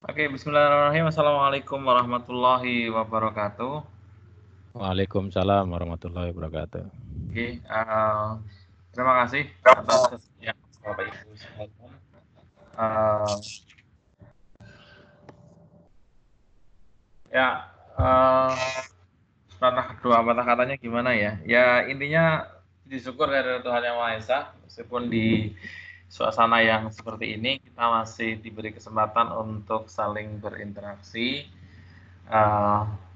Oke, bismillahirrahmanirrahim. Assalamualaikum warahmatullahi wabarakatuh. Waalaikumsalam warahmatullahi wabarakatuh. Oke, terima kasih atas kesediaan Bapak Ibu sekalian. Ya, patah katanya gimana ya? Ya intinya disyukur dari Tuhan Yang Maha Esa, meskipun di suasana yang seperti ini kita masih diberi kesempatan untuk saling berinteraksi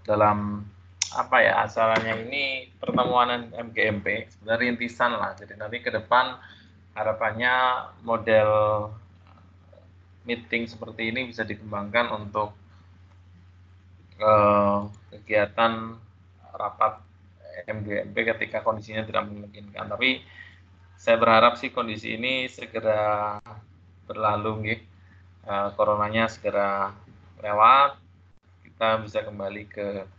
dalam apa ya acaranya ini pertemuan MGMP sebenarnya rintisan lah. Jadi nanti ke depan harapannya model meeting seperti ini bisa dikembangkan untuk kegiatan rapat MGMP ketika kondisinya tidak memungkinkan. Tapi saya berharap sih kondisi ini segera berlalu, gitu. Coronanya segera lewat, kita bisa kembali ke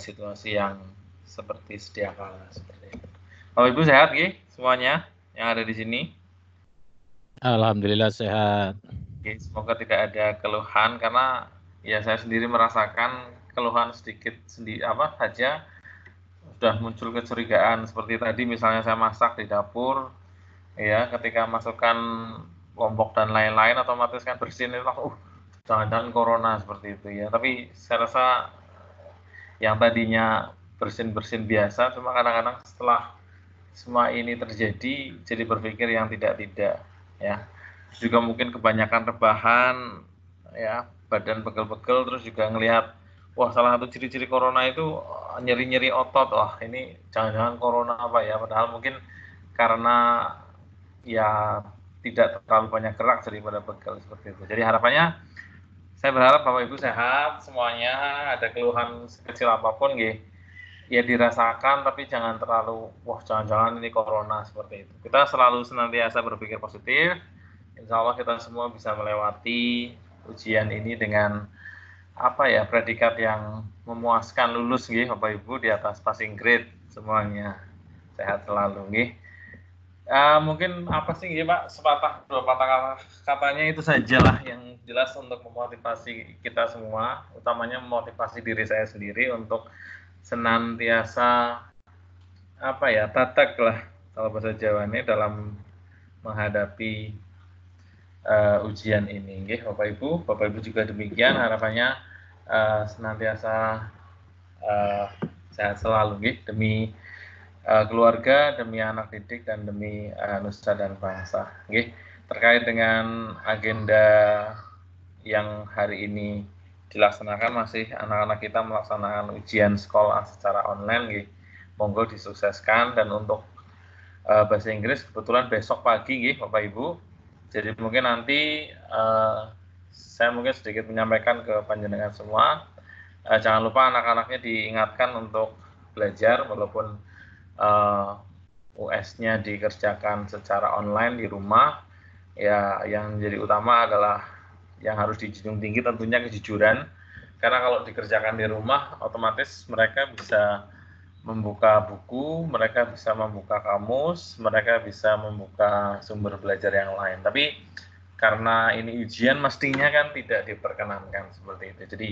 situasi yang seperti sedia kala seperti itu. Bapak Ibu sehat, gitu, semuanya yang ada di sini? Alhamdulillah sehat. Oke, semoga tidak ada keluhan karena ya saya sendiri merasakan keluhan sedikit saja sudah muncul kecurigaan seperti tadi misalnya saya masak di dapur ya ketika masukkan lombok dan lain-lain otomatis kan bersin itu jangan-jangan corona seperti itu ya. Tapi saya rasa yang tadinya bersin-bersin biasa cuma kadang-kadang setelah semua ini terjadi jadi berpikir yang tidak-tidak ya. Juga mungkin kebanyakan rebahan ya, badan pegel-pegel, terus juga ngelihat wah salah satu ciri-ciri corona itu nyeri-nyeri otot. Wah ini jangan-jangan corona apa ya, padahal mungkin karena ya tidak terlalu banyak gerak daripada pegel seperti itu. Jadi harapannya saya berharap Bapak Ibu sehat semuanya, ada keluhan sekecil apapun ya dirasakan, tapi jangan terlalu wah jangan-jangan ini corona seperti itu. Kita selalu senantiasa berpikir positif. Insya Allah kita semua bisa melewati ujian ini dengan predikat yang memuaskan, lulus Bapak Ibu di atas passing grade semuanya. Sehat selalu mungkin apa sih Pak, sepatah dua patah katanya itu sajalah yang jelas untuk memotivasi kita semua, utamanya memotivasi diri saya sendiri untuk senantiasa tatak lah kalau bahasa Jawa ini dalam menghadapi ujian ini, Bapak Ibu juga demikian, harapannya senantiasa sehat selalu, demi keluarga, demi anak didik, dan demi nusa dan bangsa. Terkait dengan agenda yang hari ini dilaksanakan, masih anak-anak kita melaksanakan ujian sekolah secara online, monggo disukseskan. Dan untuk bahasa Inggris kebetulan besok pagi, Bapak Ibu. Jadi mungkin nanti saya mungkin sedikit menyampaikan ke panjenengan semua. Jangan lupa anak-anaknya diingatkan untuk belajar walaupun US-nya dikerjakan secara online di rumah. Ya, yang jadi utama adalah yang harus dijunjung tinggi tentunya kejujuran. Karena kalau dikerjakan di rumah, otomatis mereka bisa membuka buku, mereka bisa membuka kamus, mereka bisa membuka sumber belajar yang lain. Tapi karena ini ujian mestinya kan tidak diperkenankan seperti itu. Jadi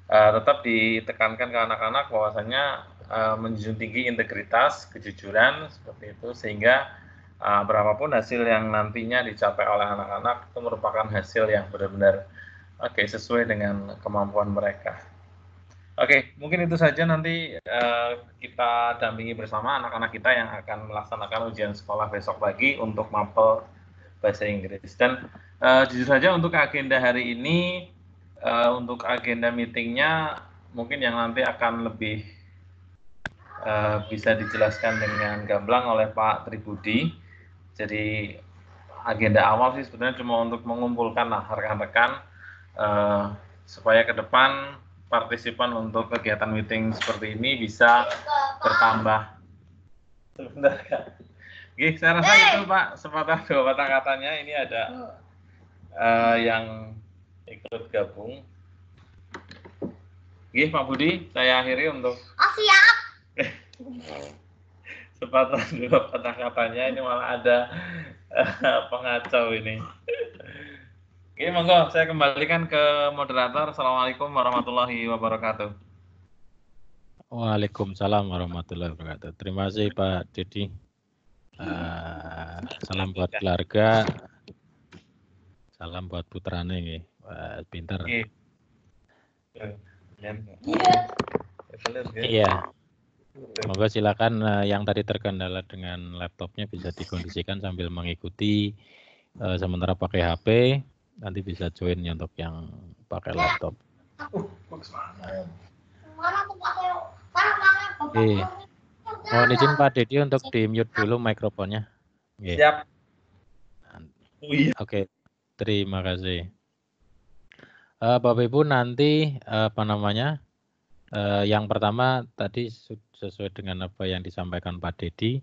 tetap ditekankan ke anak-anak bahwasanya menjunjung tinggi integritas, kejujuran seperti itu, sehingga berapapun hasil yang nantinya dicapai oleh anak-anak itu merupakan hasil yang benar-benar sesuai dengan kemampuan mereka. Oke, mungkin itu saja. Nanti kita dampingi bersama anak-anak kita yang akan melaksanakan ujian sekolah besok pagi untuk mapel bahasa Inggris. Dan jujur saja untuk agenda hari ini, untuk agenda meetingnya mungkin yang nanti akan lebih bisa dijelaskan dengan gamblang oleh Pak Tribudi. Jadi agenda awal sih sebenarnya cuma untuk mengumpulkan rekan-rekan supaya ke depan partisipan untuk kegiatan meeting seperti ini bisa bertambah. Sebentar Kak. Saya rasa itu Pak, sepatah dua patah katanya. Ini ada yang ikut gabung. Pak Budi, saya akhiri untuk siap. sepatah dua patah katanya. Ini malah ada pengacau ini. Oke, monggo saya kembalikan ke moderator. Assalamualaikum warahmatullahi wabarakatuh. Waalaikumsalam warahmatullahi wabarakatuh. Terima kasih Pak Dedi. Salam buat keluarga, salam buat putrane nih. Pinter. Iya. Semoga silakan yang tadi terkendala dengan laptopnya bisa dikondisikan sambil mengikuti sementara pakai HP, nanti bisa join untuk yang pakai laptop. Oke. Mohon izin Pak Dedi untuk di-mute dulu mikrofonnya. Siap. Oke, terima kasih. Bapak Ibu nanti yang pertama tadi sesuai dengan apa yang disampaikan Pak Dedi,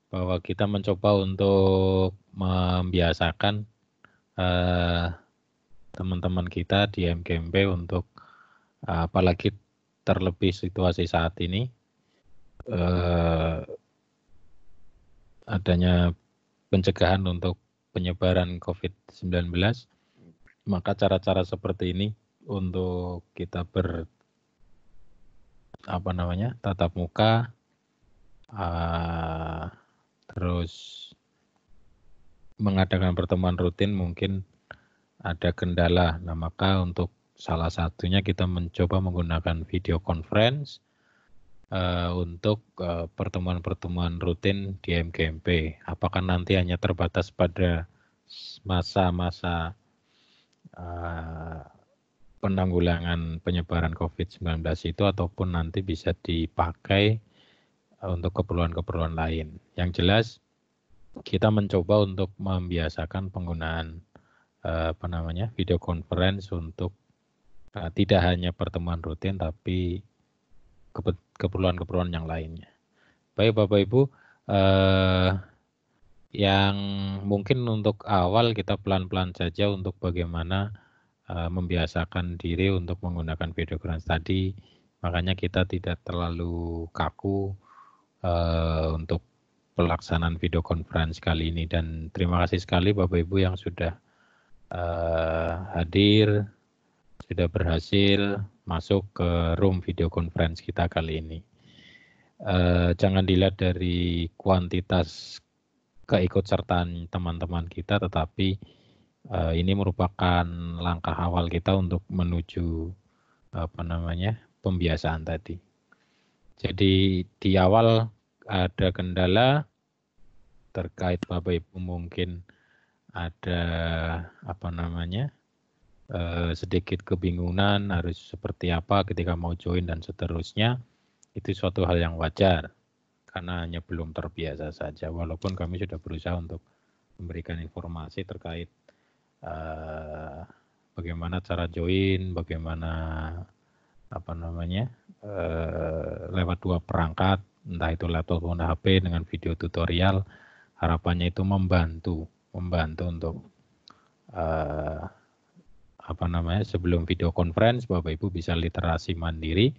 bahwa kita mencoba untuk membiasakan teman-teman kita di MGMP untuk apalagi terlebih situasi saat ini adanya pencegahan untuk penyebaran COVID-19, maka cara-cara seperti ini untuk kita tatap muka, terus mengadakan pertemuan rutin mungkin ada kendala. Nah, maka untuk salah satunya kita mencoba menggunakan video conference untuk pertemuan-pertemuan rutin di MGMP. Apakah nanti hanya terbatas pada masa-masa penanggulangan penyebaran COVID-19 itu, ataupun nanti bisa dipakai untuk keperluan-keperluan lain. Yang jelas kita mencoba untuk membiasakan penggunaan video conference untuk tidak hanya pertemuan rutin tapi keperluan-keperluan yang lainnya. Baik Bapak Ibu, yang mungkin untuk awal kita pelan-pelan saja untuk bagaimana membiasakan diri untuk menggunakan video conference tadi, makanya kita tidak terlalu kaku untuk pelaksanaan video conference kali ini. Dan terima kasih sekali Bapak Ibu yang sudah hadir, sudah berhasil masuk ke room video conference kita kali ini. Jangan dilihat dari kuantitas keikutsertaan teman-teman kita, tetapi ini merupakan langkah awal kita untuk menuju pembiasaan tadi. Jadi di awal ada kendala terkait Bapak Ibu mungkin ada sedikit kebingungan harus seperti apa ketika mau join dan seterusnya. Itu suatu hal yang wajar karena hanya belum terbiasa saja, walaupun kami sudah berusaha untuk memberikan informasi terkait bagaimana cara join, bagaimana lewat dua perangkat, entah itu laptop maupun HP dengan video tutorial. Harapannya itu membantu untuk sebelum video conference Bapak Ibu bisa literasi mandiri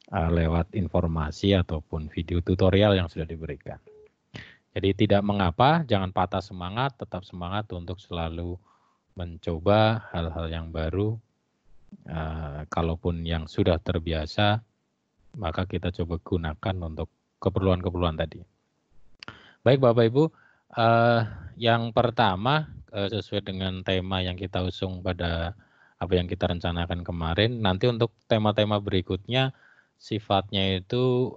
lewat informasi ataupun video tutorial yang sudah diberikan. Jadi tidak mengapa, jangan patah semangat, tetap semangat untuk selalu mencoba hal-hal yang baru. Kalaupun yang sudah terbiasa, maka kita coba gunakan untuk keperluan-keperluan tadi. Baik Bapak Ibu, yang pertama sesuai dengan tema yang kita usung pada apa yang kita rencanakan kemarin, nanti untuk tema-tema berikutnya sifatnya itu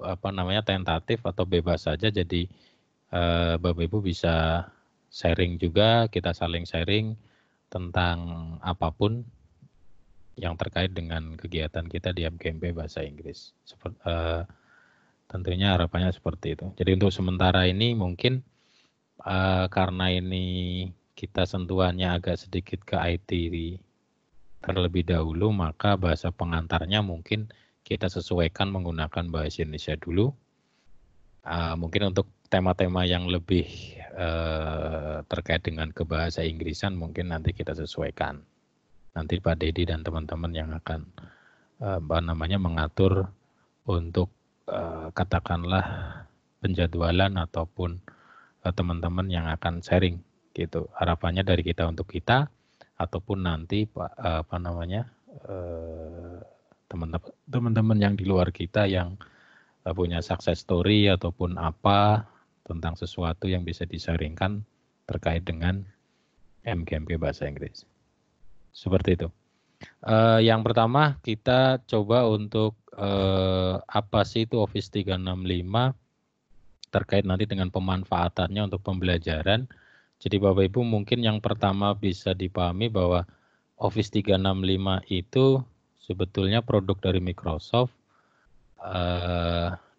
tentatif atau bebas saja. Jadi Bapak Ibu bisa sharing juga, kita saling sharing tentang apapun yang terkait dengan kegiatan kita di MGMP Bahasa Inggris. Tentunya harapannya seperti itu. Jadi untuk sementara ini mungkin karena ini kita sentuhannya agak sedikit ke IT terlebih dahulu, maka bahasa pengantarnya mungkin kita sesuaikan menggunakan bahasa Indonesia dulu. Mungkin untuk tema-tema yang lebih terkait dengan kebahasa Inggrisan mungkin nanti kita sesuaikan. Nanti Pak Dedi dan teman-teman yang akan mengatur untuk katakanlah penjadwalan ataupun teman-teman yang akan sharing gitu. Harapannya dari kita untuk kita, ataupun nanti teman-teman yang di luar kita yang punya success story ataupun apa tentang sesuatu yang bisa disaringkan terkait dengan MGMP Bahasa Inggris. Seperti itu. Yang pertama kita coba untuk apa sih itu Office 365 terkait nanti dengan pemanfaatannya untuk pembelajaran. Jadi Bapak Ibu mungkin yang pertama bisa dipahami bahwa Office 365 itu sebetulnya produk dari Microsoft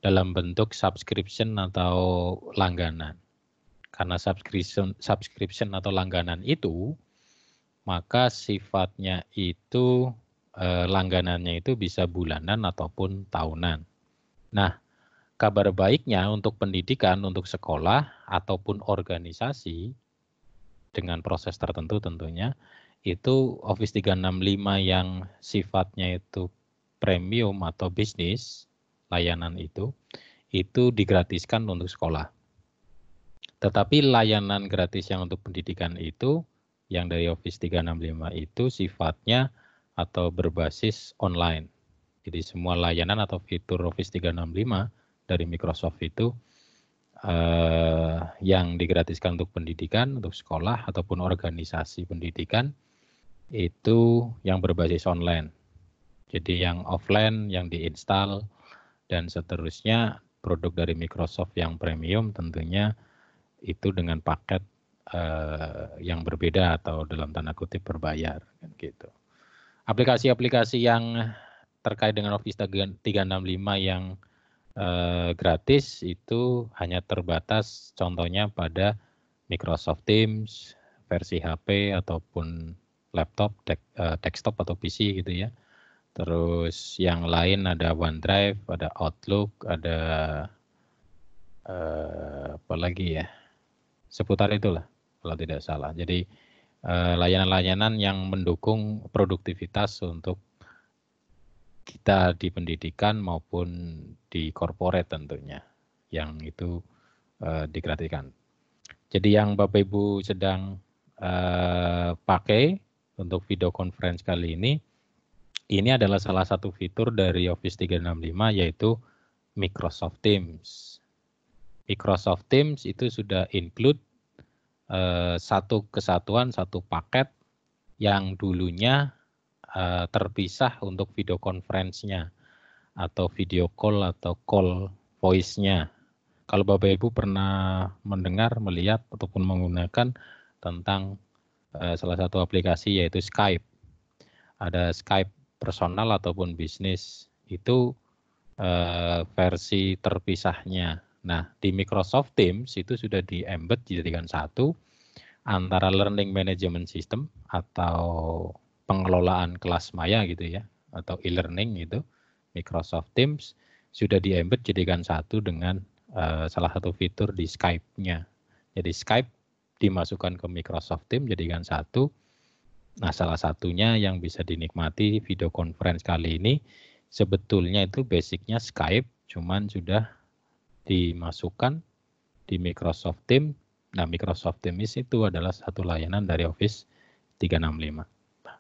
dalam bentuk subscription atau langganan. Karena subscription atau langganan itu, maka sifatnya itu langganannya itu bisa bulanan ataupun tahunan. Nah, kabar baiknya untuk pendidikan, untuk sekolah ataupun organisasi dengan proses tertentu tentunya, itu Office 365 yang sifatnya itu premium atau bisnis, layanan itu digratiskan untuk sekolah. Tetapi layanan gratis yang untuk pendidikan itu, yang dari Office 365 itu sifatnya atau berbasis online. Jadi semua layanan atau fitur Office 365 dari Microsoft itu yang digratiskan untuk pendidikan, untuk sekolah ataupun organisasi pendidikan itu yang berbasis online. Jadi yang offline yang diinstal dan seterusnya produk dari Microsoft yang premium tentunya itu dengan paket yang berbeda atau dalam tanda kutip berbayar gitu. Aplikasi-aplikasi yang terkait dengan Office 365 yang gratis itu hanya terbatas contohnya pada Microsoft Teams, versi HP ataupun laptop, desktop atau PC gitu ya. Terus yang lain ada OneDrive, ada Outlook, ada apa lagi ya, seputar itulah kalau tidak salah. Jadi layanan-layanan yang mendukung produktivitas untuk kita di pendidikan maupun di corporate tentunya, yang itu digratiskan. Jadi yang Bapak Ibu sedang pakai untuk video conference kali ini adalah salah satu fitur dari Office 365 yaitu Microsoft Teams. Microsoft Teams itu sudah include satu kesatuan, satu paket yang dulunya terpisah untuk video conference-nya atau video call atau call voice-nya. Kalau Bapak Ibu pernah mendengar, melihat ataupun menggunakan tentang salah satu aplikasi yaitu Skype. Ada Skype personal ataupun bisnis, itu versi terpisahnya. Nah, di Microsoft Teams itu sudah di-embed dijadikan satu antara Learning Management System atau pengelolaan kelas maya gitu ya, atau e-learning itu, Microsoft Teams sudah di-embed jadikan satu dengan salah satu fitur di Skype-nya. Jadi Skype dimasukkan ke Microsoft Teams jadikan satu. Nah, salah satunya yang bisa dinikmati video conference kali ini sebetulnya itu basicnya Skype, cuman sudah dimasukkan di Microsoft Teams. Nah, Microsoft Teams itu adalah satu layanan dari Office 365.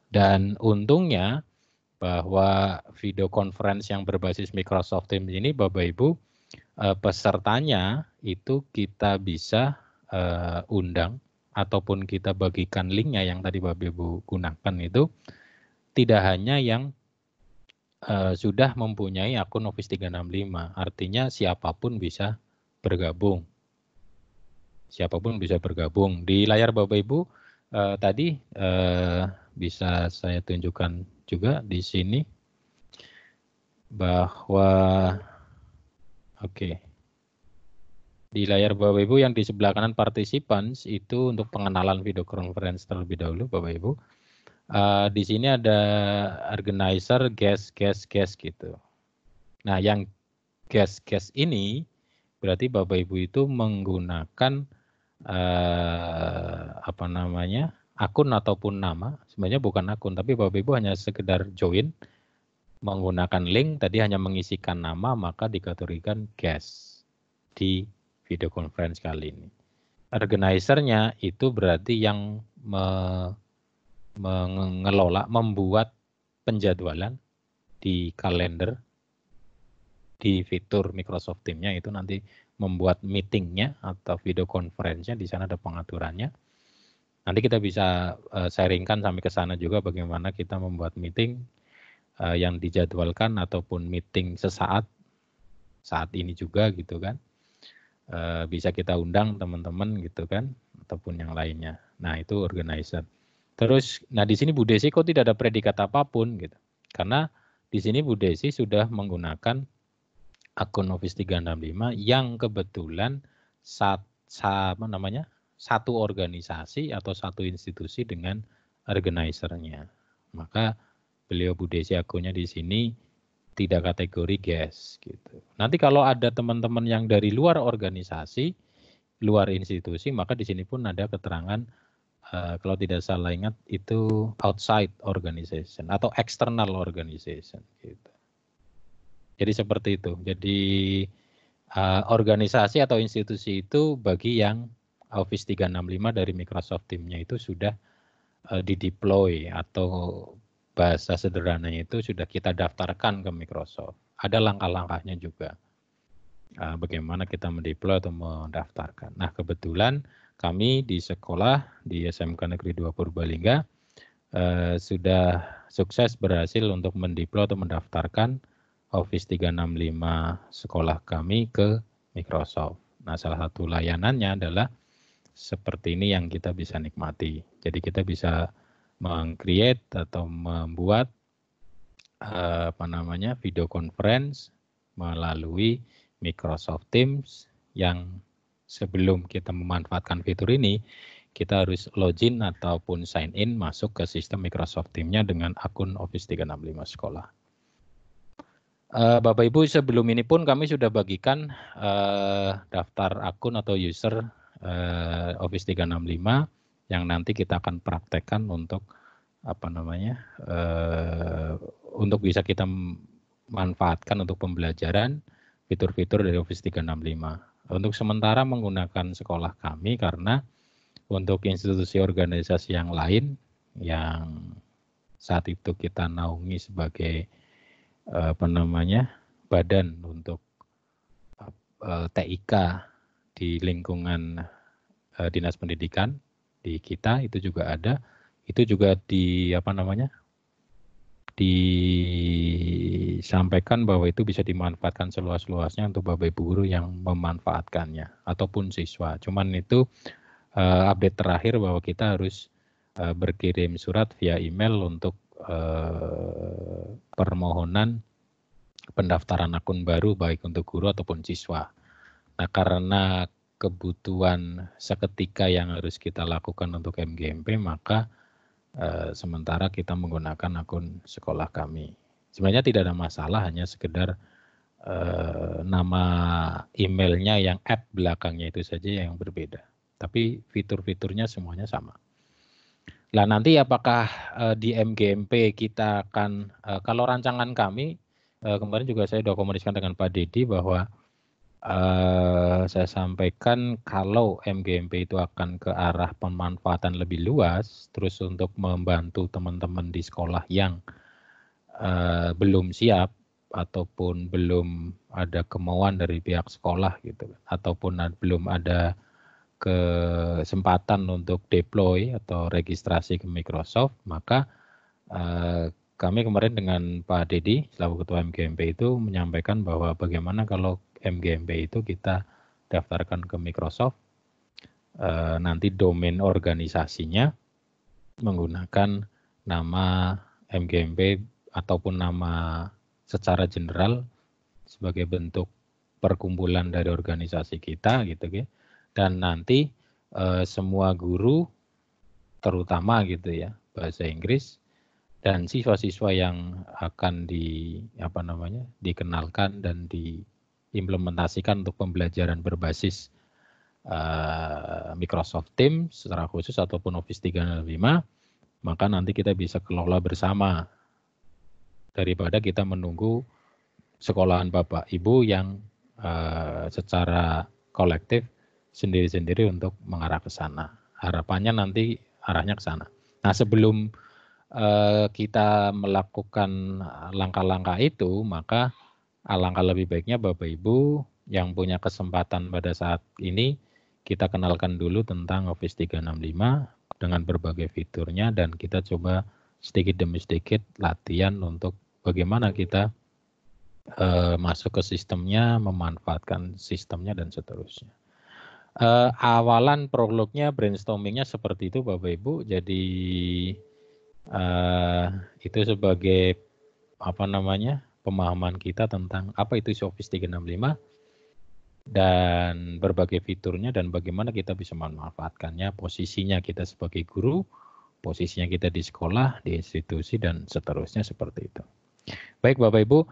Dan untungnya bahwa video conference yang berbasis Microsoft Teams ini Bapak Ibu pesertanya itu kita bisa undang ataupun kita bagikan linknya yang tadi Bapak Ibu gunakan itu tidak hanya yang sudah mempunyai akun Office 365, artinya siapapun bisa bergabung. Siapapun bisa bergabung. Di layar Bapak Ibu tadi bisa saya tunjukkan juga di sini bahwa di layar Bapak Ibu yang di sebelah kanan participants itu untuk pengenalan video conference terlebih dahulu Bapak Ibu. Di sini ada organizer, guest gitu. Nah, yang guest ini berarti Bapak Ibu itu menggunakan akun ataupun nama, sebenarnya bukan akun, tapi Bapak Ibu hanya sekedar join, menggunakan link, tadi hanya mengisikan nama, maka dikategorikan guest di video conference kali ini. Organizer-nya itu berarti yang mengelola, membuat penjadwalan di kalender di fitur Microsoft Teams-nya itu nanti membuat meeting-nya atau video conference-nya, di sana ada pengaturannya. Nanti kita bisa sharingkan sampai ke sana juga bagaimana kita membuat meeting yang dijadwalkan ataupun meeting sesaat saat ini juga gitu kan. Bisa kita undang teman-teman gitu kan ataupun yang lainnya. Nah, itu organizer. Terus nah di sini Bu Desi kok tidak ada predikat apapun gitu. Karena di sini Bu Desi sudah menggunakan akun Office 365 yang kebetulan satu organisasi atau satu institusi dengan organizer-nya. Maka beliau Bu Desi akunnya di sini tidak kategori guest gitu. Nanti kalau ada teman-teman yang dari luar organisasi, luar institusi, maka di sini pun ada keterangan kalau tidak salah ingat itu outside organization atau external organization gitu. Jadi seperti itu. Jadi organisasi atau institusi itu bagi yang Office 365 dari Microsoft Teams-nya itu sudah dideploy atau bahasa sederhananya itu sudah kita daftarkan ke Microsoft. Ada langkah-langkahnya juga. Bagaimana kita mendeploy atau mendaftarkan. Nah, kebetulan kami di sekolah di SMK Negeri 2 Purbalingga sudah sukses berhasil untuk mendeploy atau mendaftarkan Office 365 sekolah kami ke Microsoft. Nah, salah satu layanannya adalah seperti ini yang kita bisa nikmati. Jadi kita bisa meng-create atau membuat video conference melalui Microsoft Teams yang sebelum kita memanfaatkan fitur ini, kita harus login ataupun sign in masuk ke sistem Microsoft Teams-nya dengan akun Office 365 sekolah. Bapak Ibu, sebelum ini pun kami sudah bagikan daftar akun atau user Office 365 yang nanti kita akan praktekkan untuk untuk bisa kita manfaatkan untuk pembelajaran fitur-fitur dari Office 365. Untuk sementara menggunakan sekolah kami karena untuk institusi organisasi yang lain yang saat itu kita naungi sebagai badan untuk TIK di lingkungan Dinas Pendidikan di kita itu juga ada. Itu juga disampaikan bahwa itu bisa dimanfaatkan seluas-luasnya untuk Bapak Ibu guru yang memanfaatkannya ataupun siswa. Cuman itu update terakhir bahwa kita harus berkirim surat via email untuk permohonan pendaftaran akun baru baik untuk guru ataupun siswa. Nah, karena kebutuhan seketika yang harus kita lakukan untuk MGMP, maka sementara kita menggunakan akun sekolah kami. Sebenarnya tidak ada masalah, hanya sekedar nama emailnya yang app belakangnya itu saja yang berbeda. Tapi fitur-fiturnya semuanya sama. Nah, nanti apakah di MGMP kita akan, kalau rancangan kami, kemarin juga saya sudah komunikasikan dengan Pak Dedi bahwa saya sampaikan kalau MGMP itu akan ke arah pemanfaatan lebih luas, terus untuk membantu teman-teman di sekolah yang belum siap ataupun belum ada kemauan dari pihak sekolah gitu, ataupun belum ada kesempatan untuk deploy atau registrasi ke Microsoft, maka kami kemarin dengan Pak Dedi selaku Ketua MGMP itu menyampaikan bahwa bagaimana kalau MGMP itu kita daftarkan ke Microsoft, nanti domain organisasinya menggunakan nama MGMP ataupun nama secara general sebagai bentuk perkumpulan dari organisasi kita gitu ya. Dan nanti semua guru terutama gitu ya bahasa Inggris dan siswa-siswa yang akan dikenalkan dan diimplementasikan untuk pembelajaran berbasis Microsoft Teams secara khusus ataupun Office 365, maka nanti kita bisa kelola bersama daripada kita menunggu sekolahan Bapak Ibu yang secara kolektif sendiri-sendiri untuk mengarah ke sana. Harapannya nanti arahnya ke sana. Nah, sebelum kita melakukan langkah-langkah itu, maka alangkah lebih baiknya Bapak Ibu yang punya kesempatan pada saat ini, kita kenalkan dulu tentang Office 365 dengan berbagai fiturnya, dan kita coba sedikit demi sedikit latihan untuk bagaimana kita masuk ke sistemnya, memanfaatkan sistemnya, dan seterusnya. Awalan prolognya, brainstormingnya seperti itu Bapak Ibu. Jadi itu sebagai pemahaman kita tentang apa itu Office 365 dan berbagai fiturnya dan bagaimana kita bisa memanfaatkannya, posisinya kita sebagai guru, posisinya kita di sekolah, di institusi, dan seterusnya seperti itu. Baik Bapak Ibu,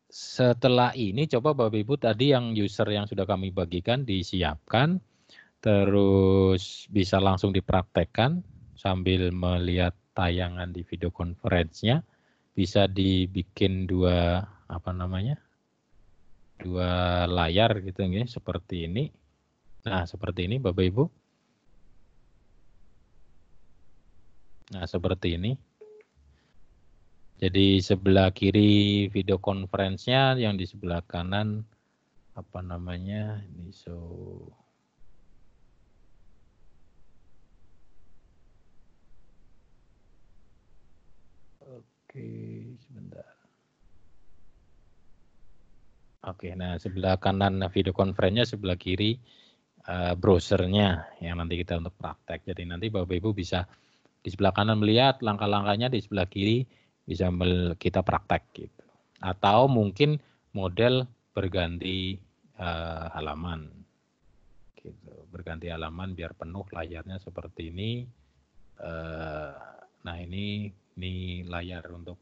setelah ini coba Bapak Ibu tadi yang user yang sudah kami bagikan disiapkan, terus bisa langsung dipraktekkan sambil melihat tayangan di video conference-nya. Bisa dibikin dua layar gitu ya, seperti ini. Nah, seperti ini Bapak Ibu. Nah, seperti ini. Jadi sebelah kiri video conference-nya, yang di sebelah kanan ini Oke, sebentar. Oke, nah sebelah kanan video conference-nya, sebelah kiri browsernya yang nanti kita untuk praktek. Jadi nanti Bapak Ibu bisa di sebelah kanan melihat langkah-langkahnya, di sebelah kiri bisa kita praktek gitu. Atau mungkin model berganti halaman. Gitu. Berganti halaman biar penuh layarnya seperti ini. Nah ini layar untuk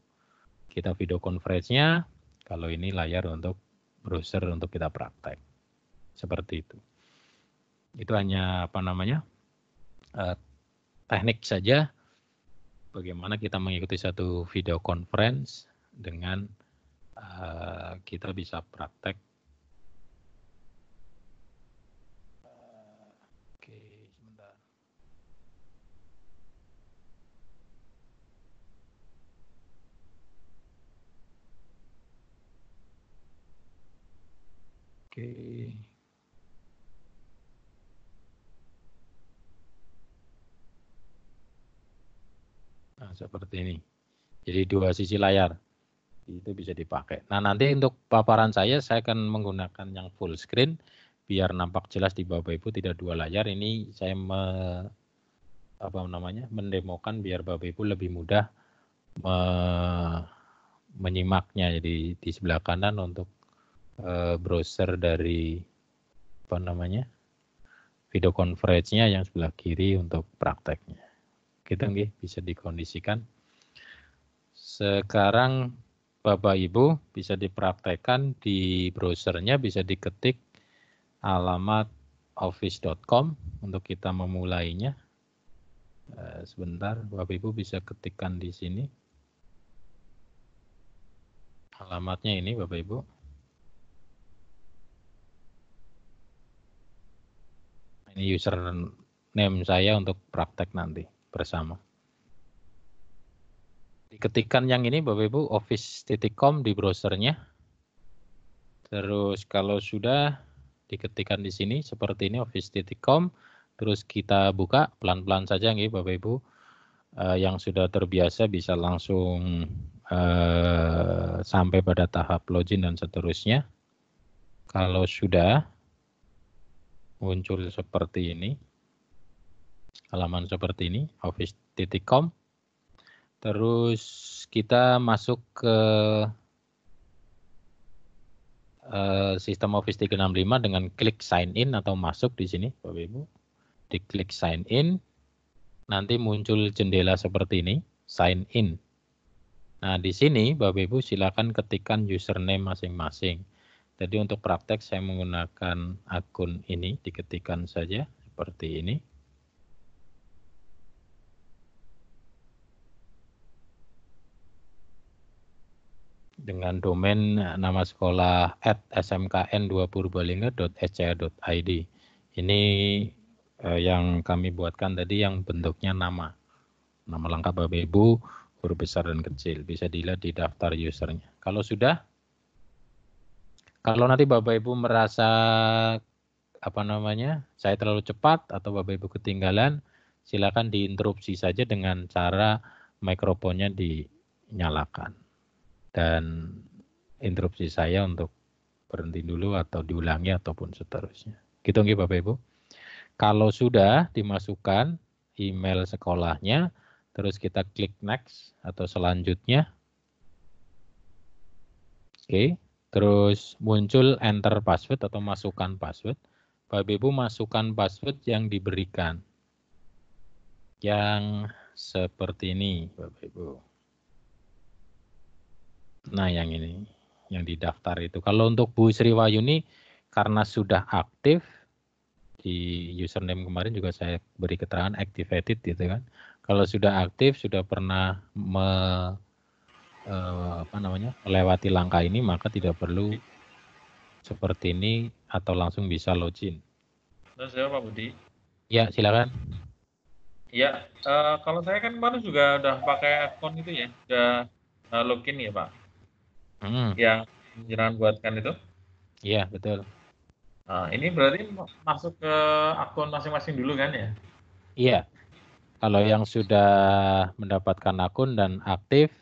kita video conference-nya. Kalau ini layar untuk browser untuk kita praktek. Seperti itu. Itu hanya teknik saja bagaimana kita mengikuti satu video conference dengan kita bisa praktek. Oke, sebentar. Oke. Nah, seperti ini. Jadi dua sisi layar itu bisa dipakai. Nah, nanti untuk paparan saya akan menggunakan yang full screen biar nampak jelas di Bapak Ibu, tidak dua layar. Ini saya mendemokan biar Bapak Ibu lebih mudah menyimaknya. Jadi di sebelah kanan untuk browser dari video conference-nya, yang sebelah kiri untuk prakteknya. Kita bisa dikondisikan. Sekarang Bapak Ibu bisa dipraktekkan di browsernya, bisa diketik alamat office.com untuk kita memulainya. Sebentar, Bapak Ibu bisa ketikkan di sini. Alamatnya ini Bapak Ibu. Ini username saya untuk praktek nanti bersama. Diketikkan yang ini Bapak Ibu, office.com di browsernya. Terus kalau sudah diketikkan di sini seperti ini office.com, terus kita buka pelan-pelan saja nih Bapak Ibu. Yang sudah terbiasa bisa langsung sampai pada tahap login dan seterusnya. Kalau sudah muncul seperti ini, halaman seperti ini, office.com. Terus kita masuk ke sistem Office 365 dengan klik sign in atau masuk di sini, Bapak Ibu. Diklik sign in, nanti muncul jendela seperti ini, sign in. Nah, di sini Bapak Ibu silakan ketikkan username masing-masing. Jadi untuk praktek saya menggunakan akun ini, diketikkan saja seperti ini. Dengan domain nama sekolah @smkn2purbalingga.sca.id. Ini yang kami buatkan tadi yang bentuknya nama. Nama lengkap Bapak Ibu, huruf besar dan kecil. Bisa dilihat di daftar usernya. Kalau sudah, kalau nanti Bapak Ibu merasa saya terlalu cepat atau Bapak Ibu ketinggalan, silakan diinterupsi saja dengan cara mikrofonnya dinyalakan. Dan interupsi saya untuk berhenti dulu atau diulangi ataupun seterusnya. Gitu nggih Bapak Ibu. Kalau sudah dimasukkan email sekolahnya, terus kita klik next atau selanjutnya. Oke, terus muncul enter password atau masukkan password. Bapak Ibu masukkan password yang diberikan. Yang seperti ini Bapak Ibu. Nah yang ini, yang didaftar itu. Kalau untuk Bu Sri Wayuni, karena sudah aktif, di username kemarin juga saya beri keterangan activated gitu kan. Kalau sudah aktif, sudah pernah melewati langkah ini, maka tidak perlu seperti ini atau langsung bisa login. Terus ya Pak Budi. Ya silakan. Ya, kalau saya kan kemarin juga udah pakai akun itu ya, udah login ya Pak. Yang jenengan buatkan itu. Iya betul. Nah, ini berarti masuk ke akun masing-masing dulu kan ya? Iya. Kalau yang sudah mendapatkan akun dan aktif,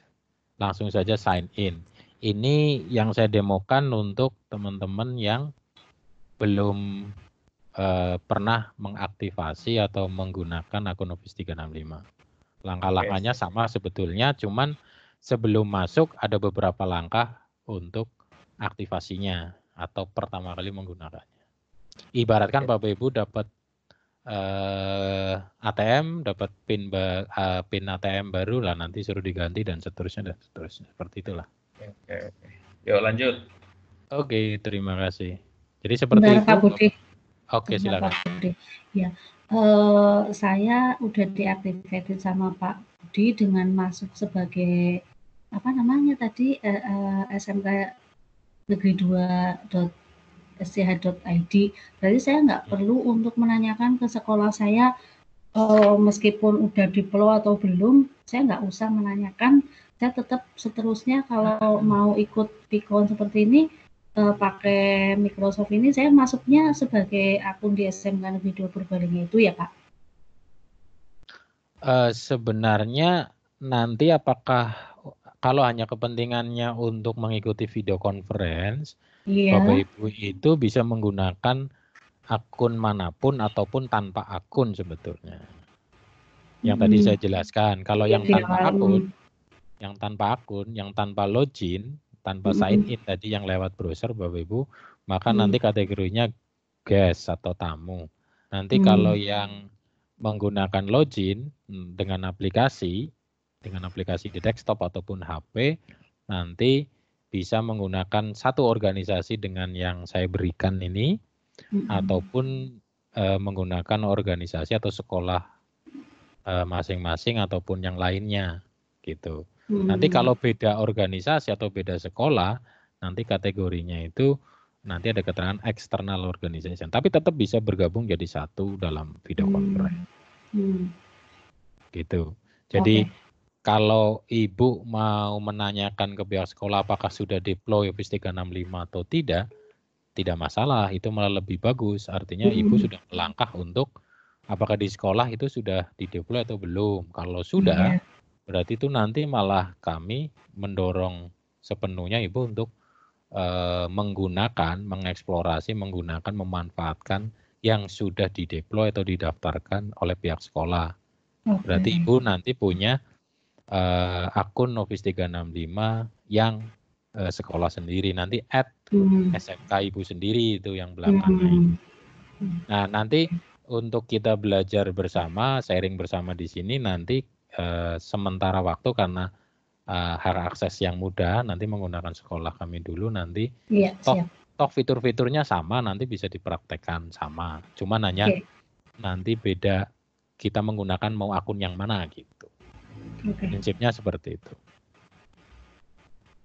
langsung saja sign in. Ini yang saya demokan untuk teman-teman yang belum pernah mengaktifasi atau menggunakan akun Office 365. Langkah-langkahnya sama sebetulnya, cuman sebelum masuk ada beberapa langkah untuk aktivasinya atau pertama kali menggunakannya. Ibaratkan Bapak Ibu dapat ATM, dapat PIN ATM baru lah, nanti suruh diganti dan seterusnya dan seterusnya. Seperti itulah. Oke. Yuk lanjut. Oke, terima kasih. Jadi seperti Bentar, itu. Pak Budi. Oke, silakan. Pak Budi. Ya, saya udah deactivated sama Pak Budi dengan masuk sebagai apa namanya tadi SMK Negeri 2.sch.id. Berarti saya nggak perlu untuk menanyakan ke sekolah saya meskipun udah diplo atau belum, saya nggak usah menanyakan. Saya tetap seterusnya kalau mau ikut Pikon seperti ini pakai Microsoft ini, saya masuknya sebagai akun di SMK Negeri 2 Purbalingga itu ya Pak? Sebenarnya nanti apakah kalau hanya kepentingannya untuk mengikuti video conference, Bapak Ibu itu bisa menggunakan akun manapun ataupun tanpa akun sebetulnya. Yang tadi saya jelaskan, kalau yang tanpa akun, yang tanpa login, tanpa sign in tadi yang lewat browser Bapak Ibu, maka nanti kategorinya guest atau tamu. Nanti kalau yang menggunakan login dengan aplikasi di desktop ataupun HP, nanti bisa menggunakan satu organisasi dengan yang saya berikan ini, ataupun menggunakan organisasi atau sekolah masing-masing ataupun yang lainnya gitu. Nanti kalau beda organisasi atau beda sekolah, nanti kategorinya itu nanti ada keterangan external organization, tapi tetap bisa bergabung jadi satu dalam video conference. Gitu. Jadi kalau Ibu mau menanyakan ke pihak sekolah apakah sudah deploy Office 365 atau tidak masalah, itu malah lebih bagus. Artinya Ibu sudah melangkah untuk apakah di sekolah itu sudah dideploy atau belum. Kalau sudah, berarti itu nanti malah kami mendorong sepenuhnya Ibu untuk mengeksplorasi, menggunakan, memanfaatkan yang sudah dideploy atau didaftarkan oleh pihak sekolah. Berarti Ibu nanti punya akun Office 365 yang sekolah sendiri. Nanti add SMK Ibu sendiri itu yang belakangnya. Nah, nanti untuk kita belajar bersama, sharing bersama di sini nanti sementara waktu karena hak akses yang mudah, nanti menggunakan sekolah kami dulu nanti. Toh fitur-fiturnya sama, nanti bisa dipraktekkan sama. Cuma hanya nanti beda kita menggunakan mau akun yang mana gitu. Prinsipnya seperti itu.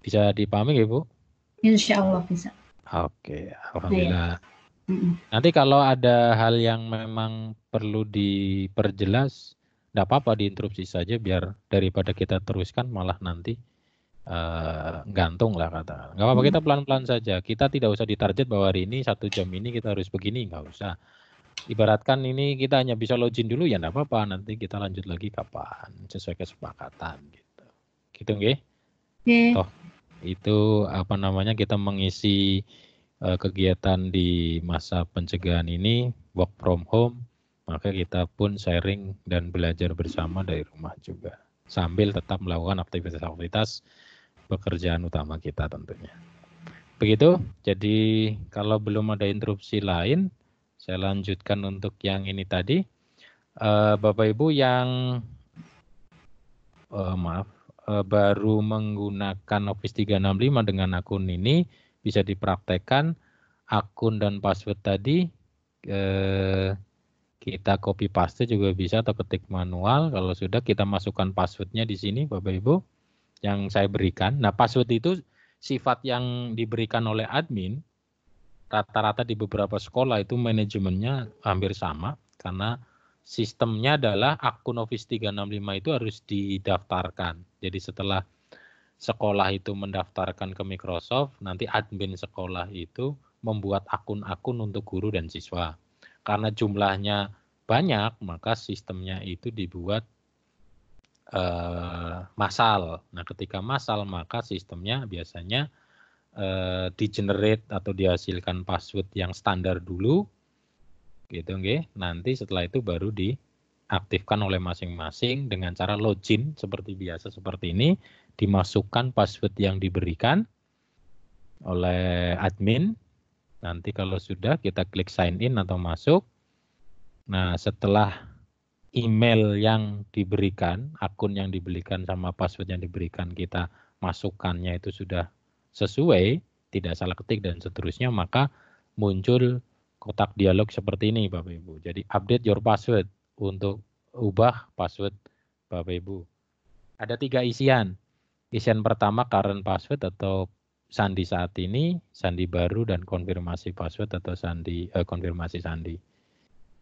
Bisa dipahami ya Bu? Insya Allah bisa. Oke, alhamdulillah. Nanti kalau ada hal yang memang perlu diperjelas, Tidak apa-apa diinterupsi saja biar daripada kita teruskan malah nanti gantung lah kata. Nggak apa-apa, kita pelan-pelan saja. Kita tidak usah ditarget bahwa hari ini 1 jam ini kita harus begini, nggak usah. Ibaratkan ini kita hanya bisa login dulu ya nggak apa-apa. Nanti kita lanjut lagi kapan sesuai kesepakatan gitu. Gitu nggih? Toh itu apa namanya kita mengisi kegiatan di masa pencegahan ini work from home, maka kita pun sharing dan belajar bersama dari rumah juga sambil tetap melakukan aktivitas-aktivitas pekerjaan utama kita tentunya. Begitu, jadi kalau belum ada interupsi lain, saya lanjutkan untuk yang ini tadi. Bapak Ibu yang baru menggunakan Office 365 dengan akun ini, bisa dipraktekkan akun dan password tadi, kita copy paste juga bisa atau ketik manual. Kalau sudah kita masukkan passwordnya di sini Bapak Ibu yang saya berikan. Nah, password itu sifat yang diberikan oleh admin, rata-rata di beberapa sekolah itu manajemennya hampir sama, karena sistemnya adalah akun Office 365 itu harus didaftarkan. Jadi setelah sekolah itu mendaftarkan ke Microsoft, nanti admin sekolah itu membuat akun-akun untuk guru dan siswa. Karena jumlahnya banyak, maka sistemnya itu dibuat massal. Nah, ketika massal maka sistemnya biasanya di-generate atau dihasilkan password yang standar dulu, gitu nggih. Nanti setelah itu baru diaktifkan oleh masing-masing dengan cara login seperti biasa seperti ini, dimasukkan password yang diberikan oleh admin. Nanti kalau sudah kita klik sign in atau masuk. Nah, setelah email yang diberikan, akun yang diberikan sama password yang diberikan kita masukkannya itu sudah sesuai, tidak salah ketik dan seterusnya, maka muncul kotak dialog seperti ini Bapak Ibu. Jadi update your password, untuk ubah password Bapak Ibu. Ada 3 isian. Isian pertama current password atau sandi saat ini, sandi baru, dan konfirmasi password atau konfirmasi sandi.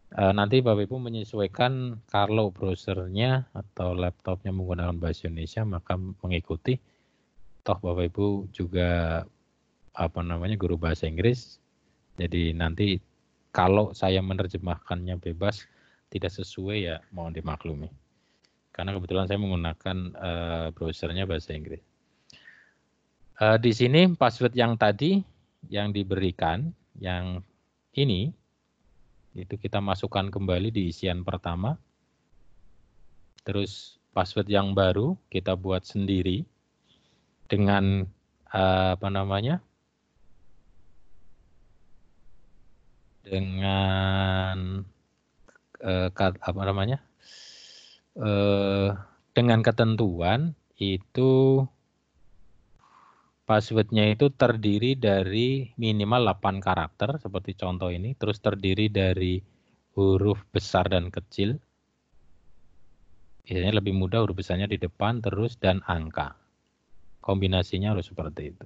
Nanti Bapak Ibu menyesuaikan kalau browsernya atau laptopnya menggunakan bahasa Indonesia maka mengikuti. Toh Bapak Ibu juga guru bahasa Inggris. Jadi nanti kalau saya menerjemahkannya bebas tidak sesuai ya mohon dimaklumi. Karena kebetulan saya menggunakan browsernya bahasa Inggris. Di sini password yang tadi yang diberikan, yang ini itu kita masukkan kembali di isian pertama. Terus password yang baru kita buat sendiri dengan dengan ketentuan itu passwordnya itu terdiri dari minimal 8 karakter seperti contoh ini, terus terdiri dari huruf besar dan kecil. Biasanya lebih mudah huruf besarnya di depan terus dan angka. Kombinasinya harus seperti itu.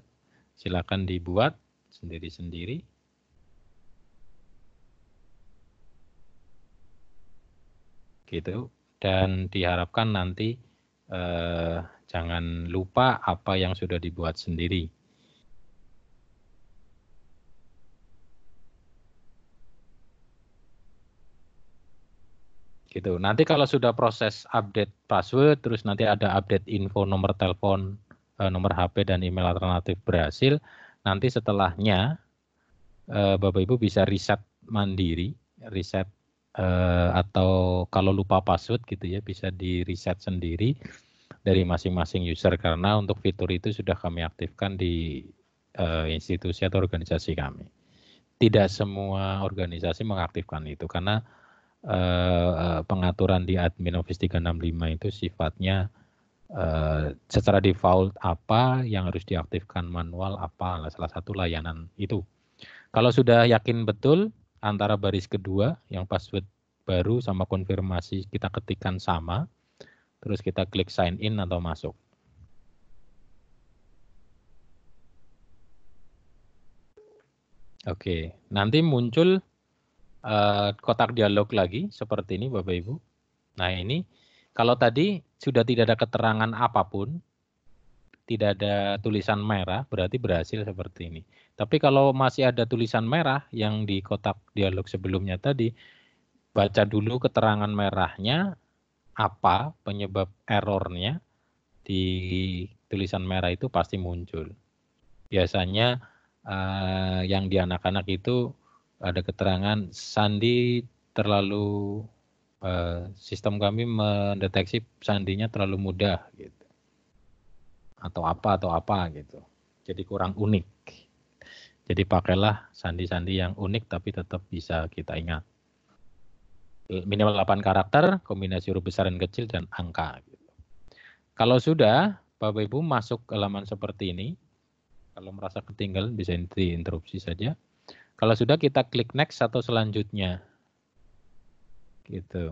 Silakan dibuat sendiri-sendiri. Gitu. Dan diharapkan nanti jangan lupa apa yang sudah dibuat sendiri. Gitu. Nanti kalau sudah proses update password, terus nanti ada update info nomor telepon, nomor HP dan email alternatif berhasil, nanti setelahnya Bapak Ibu bisa reset mandiri, reset atau kalau lupa password gitu ya bisa di reset sendiri dari masing-masing user, karena untuk fitur itu sudah kami aktifkan di institusi atau organisasi kami. Tidak semua organisasi mengaktifkan itu karena pengaturan di admin Office 365 itu sifatnya secara default apa yang harus diaktifkan manual apa, salah satu layanan itu. Kalau sudah yakin betul antara baris kedua yang password baru sama konfirmasi kita ketikkan sama, terus kita klik sign in atau masuk. Oke, nanti muncul kotak dialog lagi seperti ini Bapak Ibu. Nah ini Kalau tadi sudah tidak ada keterangan apapun, tidak ada tulisan merah, berarti berhasil seperti ini. Tapi kalau masih ada tulisan merah yang di kotak dialog sebelumnya tadi, baca dulu keterangan merahnya, apa penyebab errornya, di tulisan merah itu pasti muncul. Biasanya yang di anak-anak itu ada keterangan sandi terlalu, sistem kami mendeteksi sandinya terlalu mudah gitu. Atau apa gitu. Jadi kurang unik. Jadi pakailah sandi-sandi yang unik tapi tetap bisa kita ingat. Minimal 8 karakter, kombinasi huruf besar dan kecil, dan angka. Gitu. Kalau sudah, Bapak Ibu masuk ke halaman seperti ini. Kalau merasa ketinggalan bisa diinterupsi saja. Kalau sudah, kita klik next atau selanjutnya. Gitu.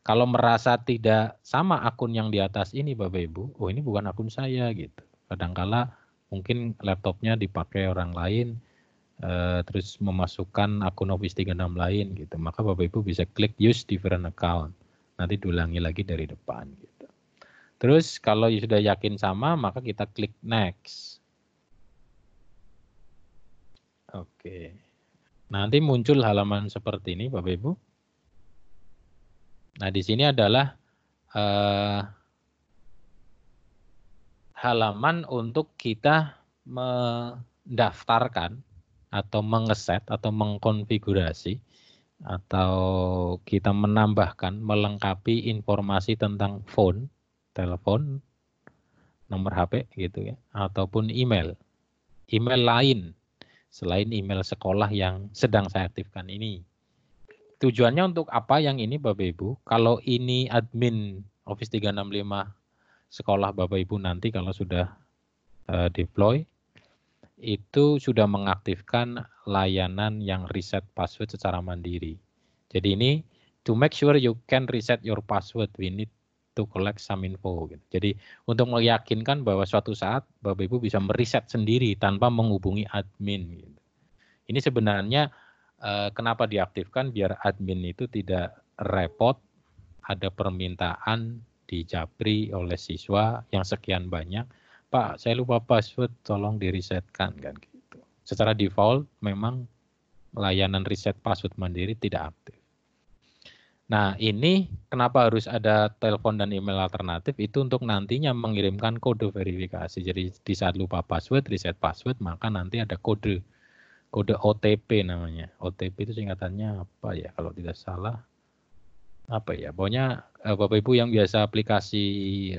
Kalau merasa tidak sama akun yang di atas ini Bapak Ibu, oh ini bukan akun saya gitu. Kadangkala mungkin laptopnya dipakai orang lain, terus memasukkan akun Office 36 lain gitu. Maka Bapak Ibu bisa klik use different account. Nanti diulangi lagi dari depan gitu. Terus kalau sudah yakin sama, maka kita klik next. Oke. Nanti muncul halaman seperti ini Bapak Ibu. Nah, di sini adalah halaman untuk kita mendaftarkan atau mengeset atau mengkonfigurasi atau kita menambahkan, melengkapi informasi tentang phone, telepon, nomor HP gitu ya, ataupun email lain selain email sekolah yang sedang saya aktifkan ini. Tujuannya untuk apa yang ini Bapak Ibu? Kalau ini admin Office 365 sekolah Bapak Ibu nanti kalau sudah deploy, itu sudah mengaktifkan layanan yang reset password secara mandiri. Jadi ini to make sure you can reset your password, we need to collect some info. Gitu. Jadi untuk meyakinkan bahwa suatu saat Bapak Ibu bisa mereset sendiri tanpa menghubungi admin. Gitu. Ini sebenarnya kenapa diaktifkan biar admin itu tidak repot, ada permintaan di Japri oleh siswa yang sekian banyak, Pak saya lupa password tolong diresetkan kan gitu. Secara default memang layanan reset password mandiri tidak aktif. Nah ini kenapa harus ada telepon dan email alternatif, itu untuk nantinya mengirimkan kode verifikasi. Jadi di saat lupa password, reset password, maka nanti ada kode OTP namanya. OTP itu singkatannya apa ya kalau tidak salah, apa ya, pokoknya Bapak Ibu yang biasa aplikasi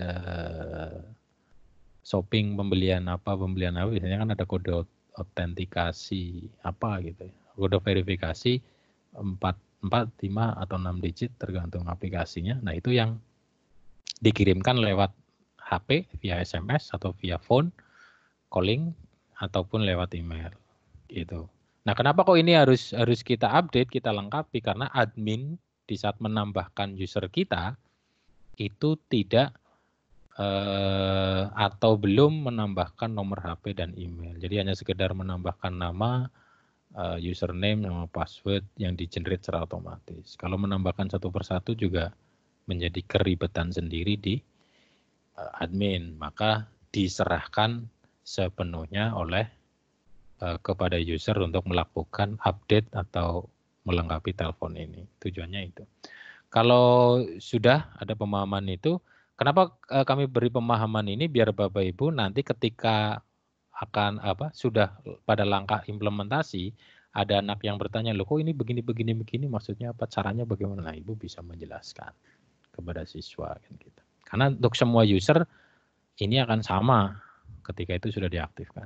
shopping pembelian apa biasanya kan ada kode autentikasi apa gitu ya. Kode verifikasi 4, 5 atau 6 digit tergantung aplikasinya. Nah, itu yang dikirimkan lewat HP via SMS atau via phone calling ataupun lewat email gitu. Nah, kenapa kok ini harus kita update, kita lengkapi? Karena admin di saat menambahkan user kita itu tidak atau belum menambahkan nomor HP dan email. Jadi hanya sekedar menambahkan nama, username, nama password yang di-generate secara otomatis. Kalau menambahkan satu persatu juga menjadi keribetan sendiri di admin, maka diserahkan sepenuhnya oleh kepada user untuk melakukan update atau melengkapi telepon ini. Tujuannya itu. Kalau sudah ada pemahaman itu, kenapa kami beri pemahaman ini biar Bapak Ibu nanti ketika akan sudah pada langkah implementasi, ada anak yang bertanya, loh kok ini begini maksudnya apa, caranya bagaimana? Nah, Ibu bisa menjelaskan kepada siswa kan gitu. Karena untuk semua user ini akan sama ketika itu sudah diaktifkan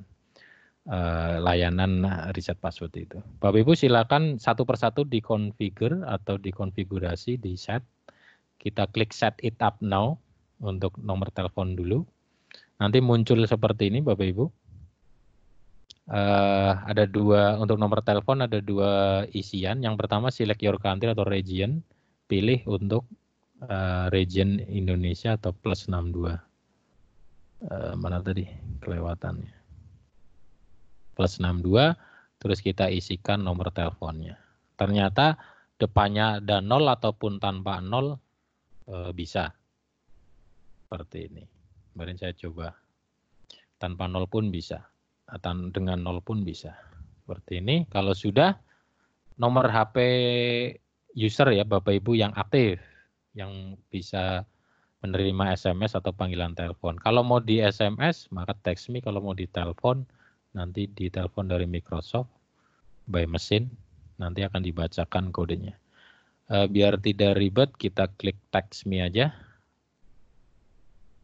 layanan reset password itu. Bapak Ibu silakan satu persatu dikonfigure atau dikonfigurasi, di set. Kita klik set it up now untuk nomor telepon dulu. Nanti muncul seperti ini Bapak Ibu. Ada dua, untuk nomor telepon ada dua isian. Yang pertama select your country atau region. Pilih untuk region Indonesia atau plus 62. Mana tadi kelewatannya. Plus 62, terus kita isikan nomor teleponnya. Ternyata depannya ada 0 ataupun tanpa 0 bisa. seperti ini. Kemarin saya coba tanpa nol pun bisa, atau dengan nol pun bisa. Seperti ini. Kalau sudah, nomor HP user ya Bapak Ibu yang aktif, yang bisa menerima SMS atau panggilan telepon. Kalau mau di SMS, maka text me. Kalau mau di telepon, nanti di telepon dari Microsoft by mesin, nanti akan dibacakan kodenya. Biar tidak ribet, kita klik text me aja.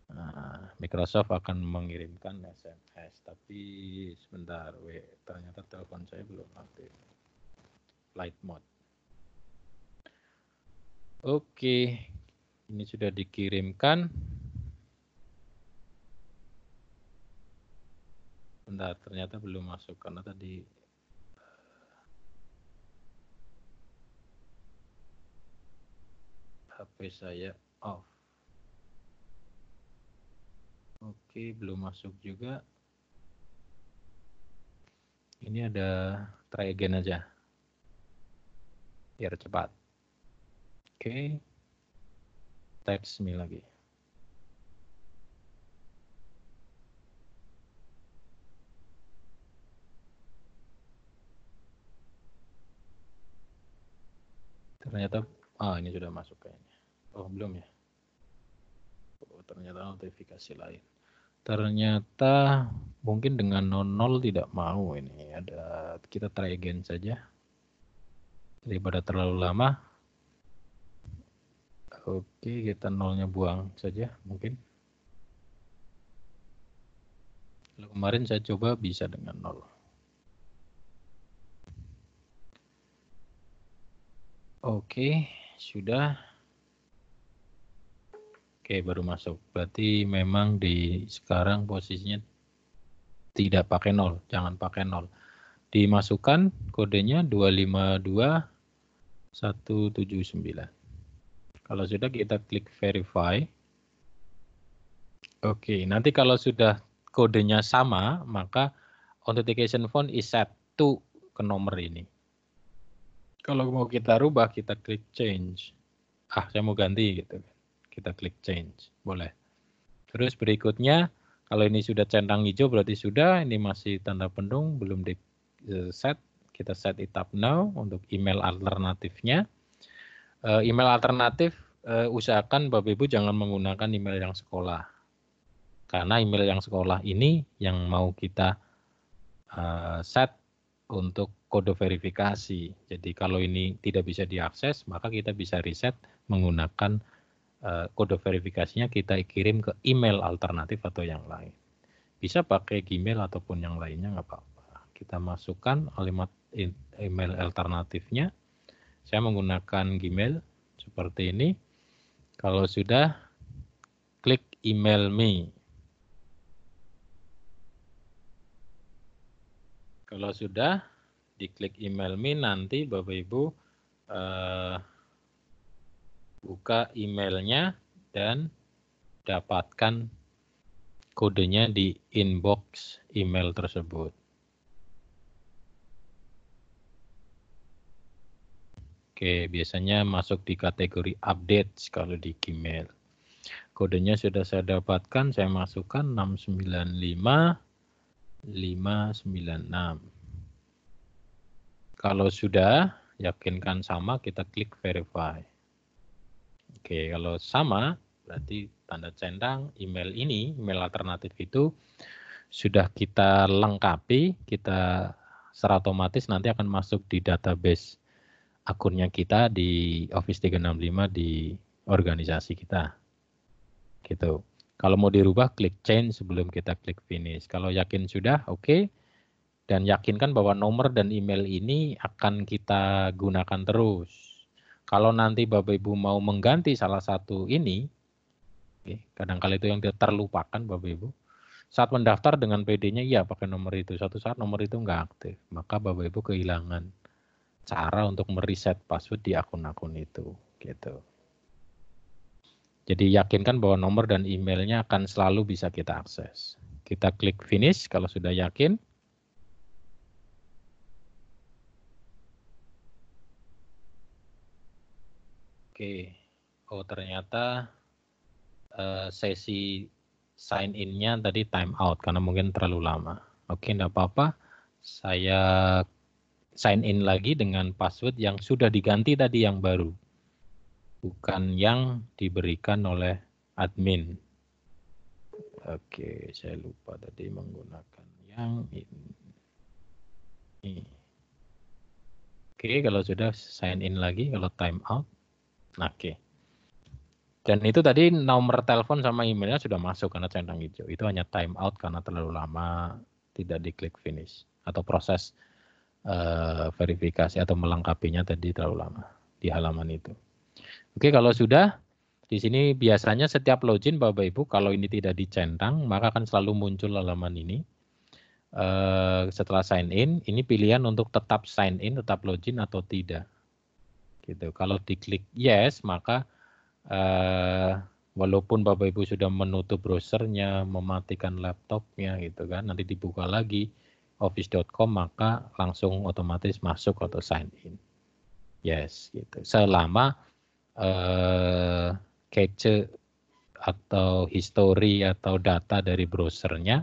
Nah, Microsoft akan mengirimkan SMS, tapi sebentar, ternyata telepon saya belum aktif. Flight mode. Oke, ini sudah dikirimkan. Bentar, ternyata belum masuk karena tadi HP saya off. Oke, belum masuk juga. Ini ada try again aja. Biar cepat. Oke. Text me lagi. Ternyata, ini sudah masuk kayaknya. Oh, belum ya? Oh, ternyata notifikasi lain. Ternyata mungkin dengan 00 tidak mau ini. Kita try again saja. Daripada terlalu lama. Oke, kita nolnya buang saja mungkin. Lalu kemarin saya coba bisa dengan 0. Oke, sudah. Oke, baru masuk. Berarti memang di sekarang posisinya tidak pakai 0, jangan pakai 0. Dimasukkan kodenya 252179. Kalau sudah kita klik verify. Oke, nanti kalau sudah kodenya sama, maka authentication phone is set to ke nomor ini. Kalau mau kita rubah, kita klik change. Saya mau ganti gitu. Kita klik change, boleh. Terus berikutnya, kalau ini sudah centang hijau berarti sudah, ini masih tanda penuh, belum di set. Kita set it up now untuk email alternatifnya. Email alternatif, usahakan Bapak Ibu jangan menggunakan email yang sekolah. Karena email yang sekolah ini yang mau kita set untuk kode verifikasi. Jadi kalau ini tidak bisa diakses, maka kita bisa reset menggunakan kode verifikasinya kita kirim ke email alternatif atau yang lain. Bisa pakai Gmail ataupun yang lainnya, nggak apa-apa. Kita masukkan alamat email alternatifnya. Saya menggunakan Gmail seperti ini. Kalau sudah, klik email me. Kalau sudah, diklik email me, nanti Bapak Ibu buka emailnya dan dapatkan kodenya di inbox email tersebut. Oke, biasanya masuk di kategori update kalau di Gmail. Kodenya sudah saya dapatkan, saya masukkan 695596. Kalau sudah, yakinkan sama, kita klik verify. Oke, kalau sama, berarti tanda centang email ini, email alternatif itu sudah kita lengkapi, kita secara otomatis nanti akan masuk di database akunnya kita di Office 365 di organisasi kita. Gitu. Kalau mau dirubah, klik change sebelum kita klik finish. Kalau yakin sudah, oke. Dan yakinkan bahwa nomor dan email ini akan kita gunakan terus. Kalau nanti Bapak Ibu mau mengganti salah satu ini, kadang-kala itu yang terlupakan Bapak Ibu. Saat mendaftar dengan PD-nya, iya pakai nomor itu. Suatu saat nomor itu nggak aktif. Maka Bapak Ibu kehilangan cara untuk mereset password di akun-akun itu, gitu. Jadi yakinkan bahwa nomor dan emailnya akan selalu bisa kita akses. Kita klik finish kalau sudah yakin. Oke, ternyata sesi sign in-nya tadi time out karena mungkin terlalu lama. Oke, enggak apa-apa. Saya sign in lagi dengan password yang sudah diganti tadi yang baru. Bukan yang diberikan oleh admin. Oke, saya lupa tadi menggunakan yang ini. Oke, kalau sudah sign in lagi, kalau time out. Oke. Dan itu tadi nomor telepon sama emailnya sudah masuk karena centang hijau. Itu hanya time out karena terlalu lama tidak diklik finish. Atau proses verifikasi atau melengkapinya tadi terlalu lama di halaman itu. Oke, kalau sudah, di sini biasanya setiap login Bapak Ibu, kalau ini tidak dicentang, maka akan selalu muncul halaman ini. Setelah sign in, ini pilihan untuk tetap sign in, tetap login atau tidak. Gitu. Kalau diklik yes, maka walaupun Bapak Ibu sudah menutup browsernya, mematikan laptopnya gitu kan, nanti dibuka lagi office.com maka langsung otomatis masuk atau sign in. Yes, gitu. Selama cache atau history atau data dari browsernya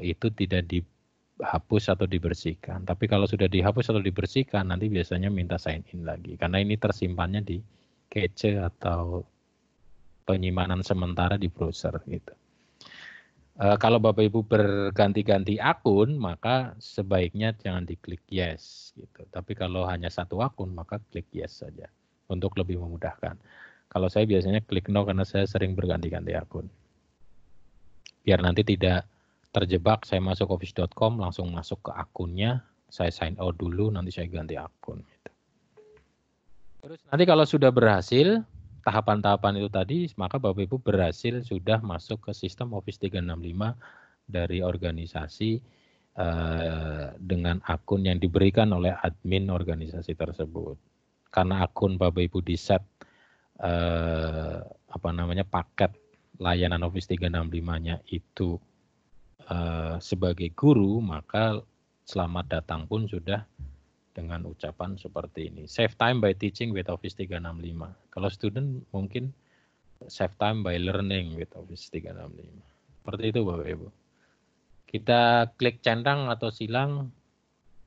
itu tidak dihapus atau dibersihkan. Tapi kalau sudah dihapus atau dibersihkan, nanti biasanya minta sign in lagi. Karena ini tersimpannya di cache atau penyimpanan sementara di browser gitu. Kalau Bapak Ibu berganti-ganti akun, maka sebaiknya jangan diklik yes gitu. Tapi kalau hanya satu akun, maka klik yes saja untuk lebih memudahkan. Kalau saya biasanya klik no karena saya sering berganti-ganti akun. Biar nanti tidak terjebak saya masuk office.com langsung masuk ke akunnya, saya sign out dulu, nanti saya ganti akun gitu. Terus nanti kalau sudah berhasil tahapan-tahapan itu tadi, maka Bapak Ibu berhasil sudah masuk ke sistem Office 365 dari organisasi dengan akun yang diberikan oleh admin organisasi tersebut. Karena akun Bapak Ibu di set paket layanan Office 365-nya itu sebagai guru, maka selamat datang pun sudah dengan ucapan seperti ini. Save time by teaching with Office 365. Kalau student mungkin save time by learning with Office 365. Seperti itu Bapak Ibu. Kita klik centang atau silang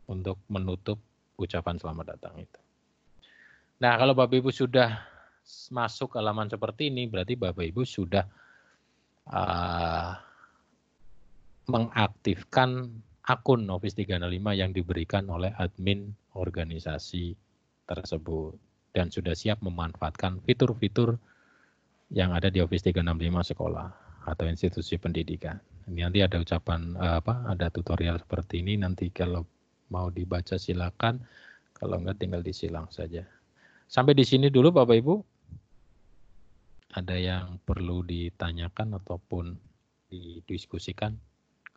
untuk menutup ucapan selamat datang itu. Nah, kalau Bapak Ibu sudah masuk ke halaman seperti ini, berarti Bapak Ibu sudah mengaktifkan akun Office 365 yang diberikan oleh admin organisasi tersebut dan sudah siap memanfaatkan fitur-fitur yang ada di Office 365 sekolah atau institusi pendidikan. Ini nanti ada ucapan ada tutorial seperti ini, nanti kalau mau dibaca silakan, kalau enggak tinggal disilang saja. Sampai di sini dulu Bapak Ibu. Ada yang perlu ditanyakan ataupun didiskusikan?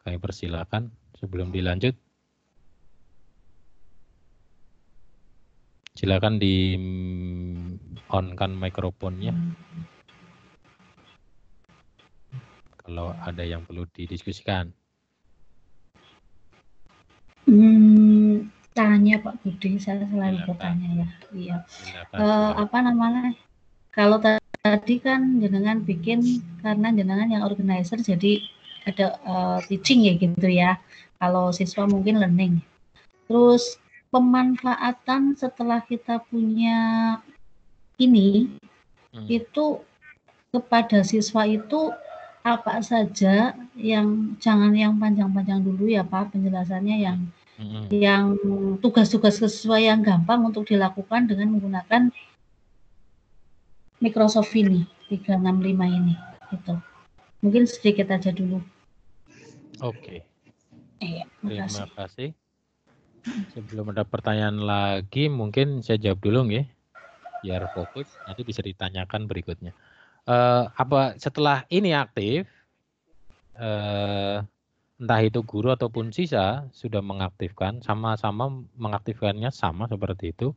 Kami persilakan sebelum dilanjut. Silakan di on-kan mikrofonnya. Kalau ada yang perlu didiskusikan. Tanya Pak Budi, saya selalu bertanya ya. Iya. Kalau tadi kan jenengan bikin karena jenengan yang organizer, jadi ada teaching ya gitu ya. Kalau siswa mungkin learning. Terus pemanfaatan setelah kita punya ini itu kepada siswa itu apa saja, yang jangan yang panjang-panjang dulu ya Pak penjelasannya, yang tugas-tugas sesuai yang gampang untuk dilakukan dengan menggunakan Microsoft ini 365 ini gitu. Mungkin sedikit aja dulu. Oke. Terima kasih. Sebelum ada pertanyaan lagi, mungkin saya jawab dulu ya, biar fokus. Nanti bisa ditanyakan berikutnya. Setelah ini aktif, entah itu guru ataupun siswa sudah mengaktifkan, sama-sama mengaktifkannya sama seperti itu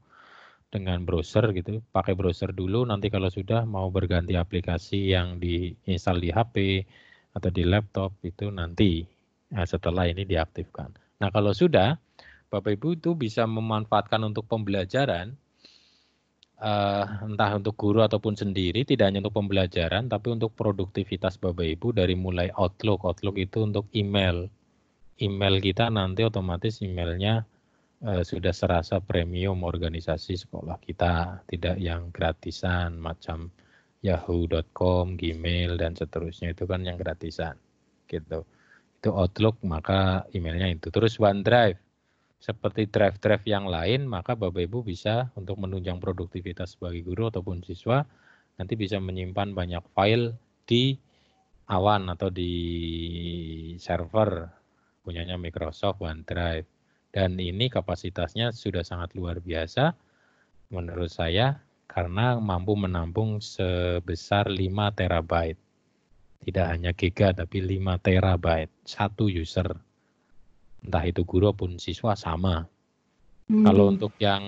dengan browser gitu. Pakai browser dulu, nanti kalau sudah mau berganti aplikasi yang diinstal di HP atau di laptop itu nanti setelah ini diaktifkan. Nah, kalau sudah Bapak Ibu itu bisa memanfaatkan untuk pembelajaran entah untuk guru ataupun sendiri, tidak hanya untuk pembelajaran, tapi untuk produktivitas Bapak Ibu dari mulai Outlook. Outlook itu untuk email. Email kita nanti otomatis emailnya sudah serasa premium organisasi sekolah kita, tidak yang gratisan macam yahoo.com, Gmail, dan seterusnya. Itu kan yang gratisan. Gitu. Itu Outlook, maka emailnya itu. Terus OneDrive. Seperti drive-drive yang lain, maka Bapak Ibu bisa untuk menunjang produktivitas sebagai guru ataupun siswa, nanti bisa menyimpan banyak file di awan atau di server punyanya Microsoft OneDrive. Dan ini kapasitasnya sudah sangat luar biasa menurut saya karena mampu menampung sebesar 5 terabyte. Tidak hanya giga tapi 5 terabyte, satu user. Entah itu guru maupun siswa sama. Kalau untuk yang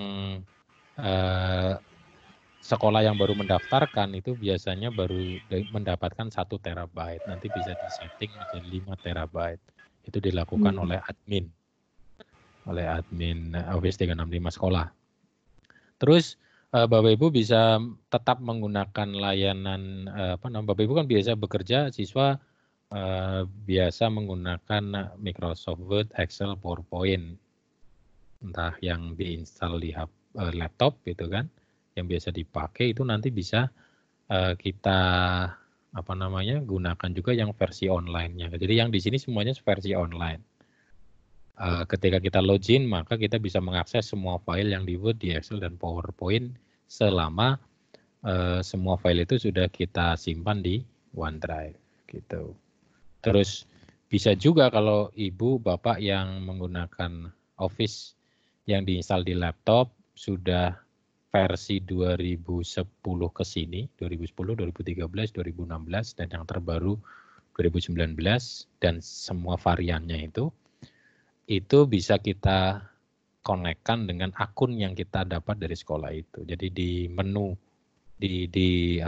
sekolah yang baru mendaftarkan itu biasanya baru mendapatkan 1 terabyte. Nanti bisa disetting menjadi 5 terabyte. Itu dilakukan oleh admin Office 365 sekolah. Terus Bapak Ibu bisa tetap menggunakan layanan Bapak Ibu kan biasa bekerja, siswa biasa menggunakan Microsoft Word, Excel, PowerPoint, entah yang diinstal di laptop gitu kan, yang biasa dipakai itu nanti bisa kita gunakan juga yang versi online-nya. Jadi yang di sini semuanya versi online. Ketika kita login maka kita bisa mengakses semua file yang di Word, di Excel dan PowerPoint selama semua file itu sudah kita simpan di OneDrive gitu. Terus bisa juga kalau ibu bapak yang menggunakan Office yang diinstal di laptop sudah versi 2010 ke sini, 2010, 2013, 2016 dan yang terbaru 2019 dan semua variannya itu bisa kita konekkan dengan akun yang kita dapat dari sekolah itu. Jadi di menu di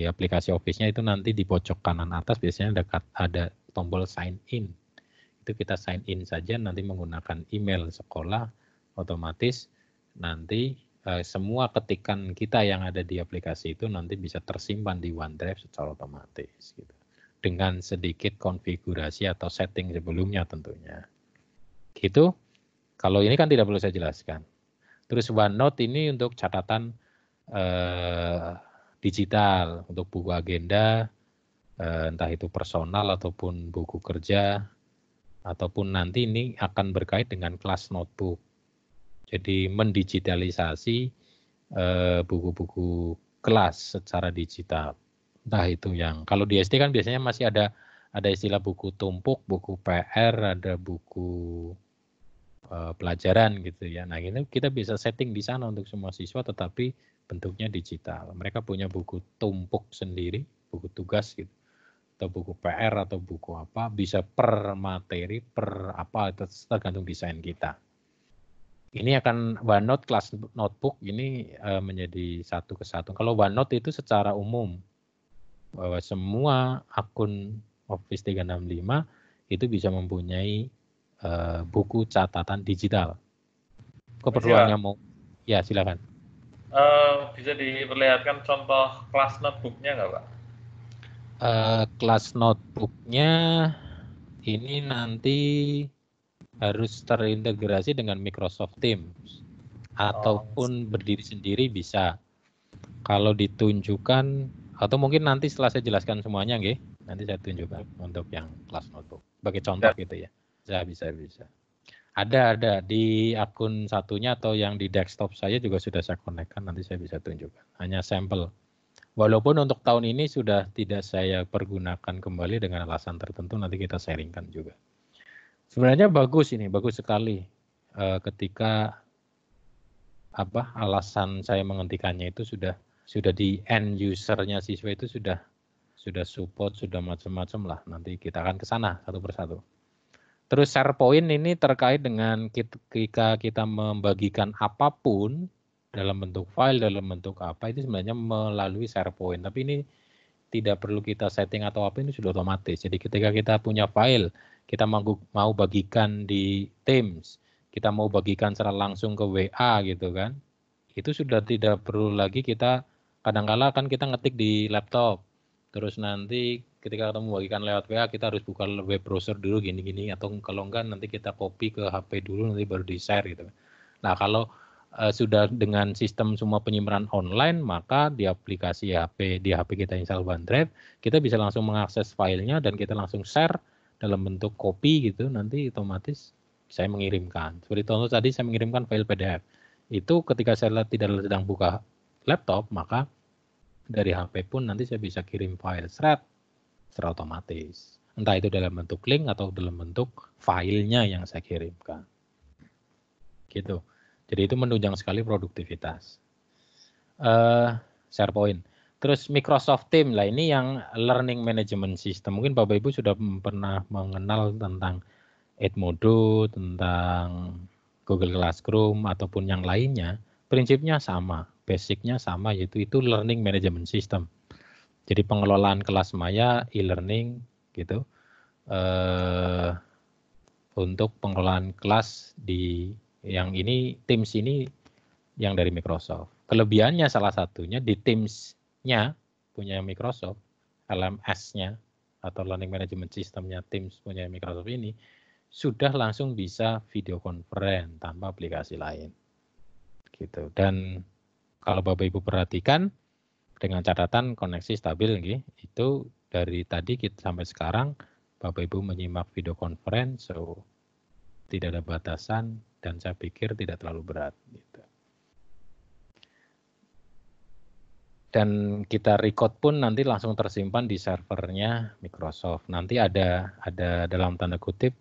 aplikasi Office-nya itu nanti di pojok kanan atas biasanya ada tombol sign in. Itu kita sign in saja nanti menggunakan email sekolah, otomatis nanti semua ketikan kita yang ada di aplikasi itu nanti bisa tersimpan di OneDrive secara otomatis gitu. Dengan sedikit konfigurasi atau setting sebelumnya tentunya. Gitu. Kalau ini kan tidak perlu saya jelaskan. Terus OneNote ini untuk catatan digital, untuk buku agenda, entah itu personal ataupun buku kerja, ataupun nanti ini akan berkait dengan kelas notebook. Jadi mendigitalisasi buku-buku kelas secara digital. Entah itu yang, kalau di SD kan biasanya masih ada istilah buku tumpuk, buku PR, ada buku pelajaran gitu ya. Nah ini kita bisa setting di sana untuk semua siswa tetapi bentuknya digital. Mereka punya buku tumpuk sendiri, buku tugas gitu, atau buku PR atau buku apa, bisa per materi, per apa, tergantung desain kita. Ini akan OneNote kelas notebook ini menjadi satu kesatuan. Kalau OneNote itu secara umum bahwa semua akun Office 365 itu bisa mempunyai buku catatan digital. Keperluannya mau, ya silakan. Bisa diperlihatkan contoh kelas notebooknya nggak Pak? Kelas notebooknya ini nanti harus terintegrasi dengan Microsoft Teams ataupun berdiri sendiri bisa. Kalau ditunjukkan atau mungkin nanti setelah saya jelaskan semuanya, nggih, nanti saya tunjukkan untuk yang kelas notebook sebagai contoh gitu ya. Bisa. Ada di akun satunya atau yang di desktop saya juga sudah saya konekkan, nanti saya bisa tunjukkan. Hanya sampel. Walaupun untuk tahun ini sudah tidak saya pergunakan kembali dengan alasan tertentu, nanti kita sharingkan juga. Sebenarnya bagus sekali ketika alasan saya menghentikannya itu sudah di end usernya siswa itu sudah support, sudah macam-macam lah. Nanti kita akan ke sana satu persatu. Terus SharePoint ini terkait dengan ketika kita membagikan apapun dalam bentuk file, dalam bentuk apa, itu sebenarnya melalui SharePoint. Tapi ini tidak perlu kita setting atau apa, ini sudah otomatis. Jadi ketika kita punya file, kita mau bagikan di Teams, kita mau bagikan secara langsung ke WA gitu kan, itu sudah tidak perlu lagi kita, kadangkala kan kita ngetik di laptop, terus nanti ketika kita membagikan lewat WA kita harus buka web browser dulu gini-gini, atau kalau enggak nanti kita copy ke HP dulu nanti baru di-share gitu. Nah kalau sudah dengan sistem semua penyimpanan online, maka di aplikasi di HP kita install OneDrive, kita bisa langsung mengakses filenya dan kita langsung share dalam bentuk copy gitu, nanti otomatis saya mengirimkan. Seperti contoh tadi saya mengirimkan file PDF. Itu ketika saya tidak sedang buka laptop, maka dari HP pun nanti saya bisa kirim file secara otomatis. Entah itu dalam bentuk link atau dalam bentuk filenya yang saya kirimkan. Gitu. Jadi itu menunjang sekali produktivitas. SharePoint. Terus Microsoft Teams lah, ini yang learning management system. Mungkin Bapak Ibu sudah pernah mengenal tentang Edmodo, tentang Google Classroom ataupun yang lainnya. Prinsipnya sama, basicnya sama, yaitu itu learning management system. Jadi pengelolaan kelas maya, e-learning gitu. Untuk pengelolaan kelas di yang ini, Teams ini yang dari Microsoft. Kelebihannya salah satunya di Teams-nya punya Microsoft, LMS-nya atau Learning Management System-nya Teams punya Microsoft ini sudah langsung bisa video conference tanpa aplikasi lain. Gitu. Dan kalau Bapak Ibu perhatikan dengan catatan koneksi stabil itu dari tadi kita sampai sekarang Bapak Ibu menyimak video conference, so tidak ada batasan dan saya pikir tidak terlalu berat gitu. Dan kita record pun nanti langsung tersimpan di servernya Microsoft. Nanti ada dalam tanda kutip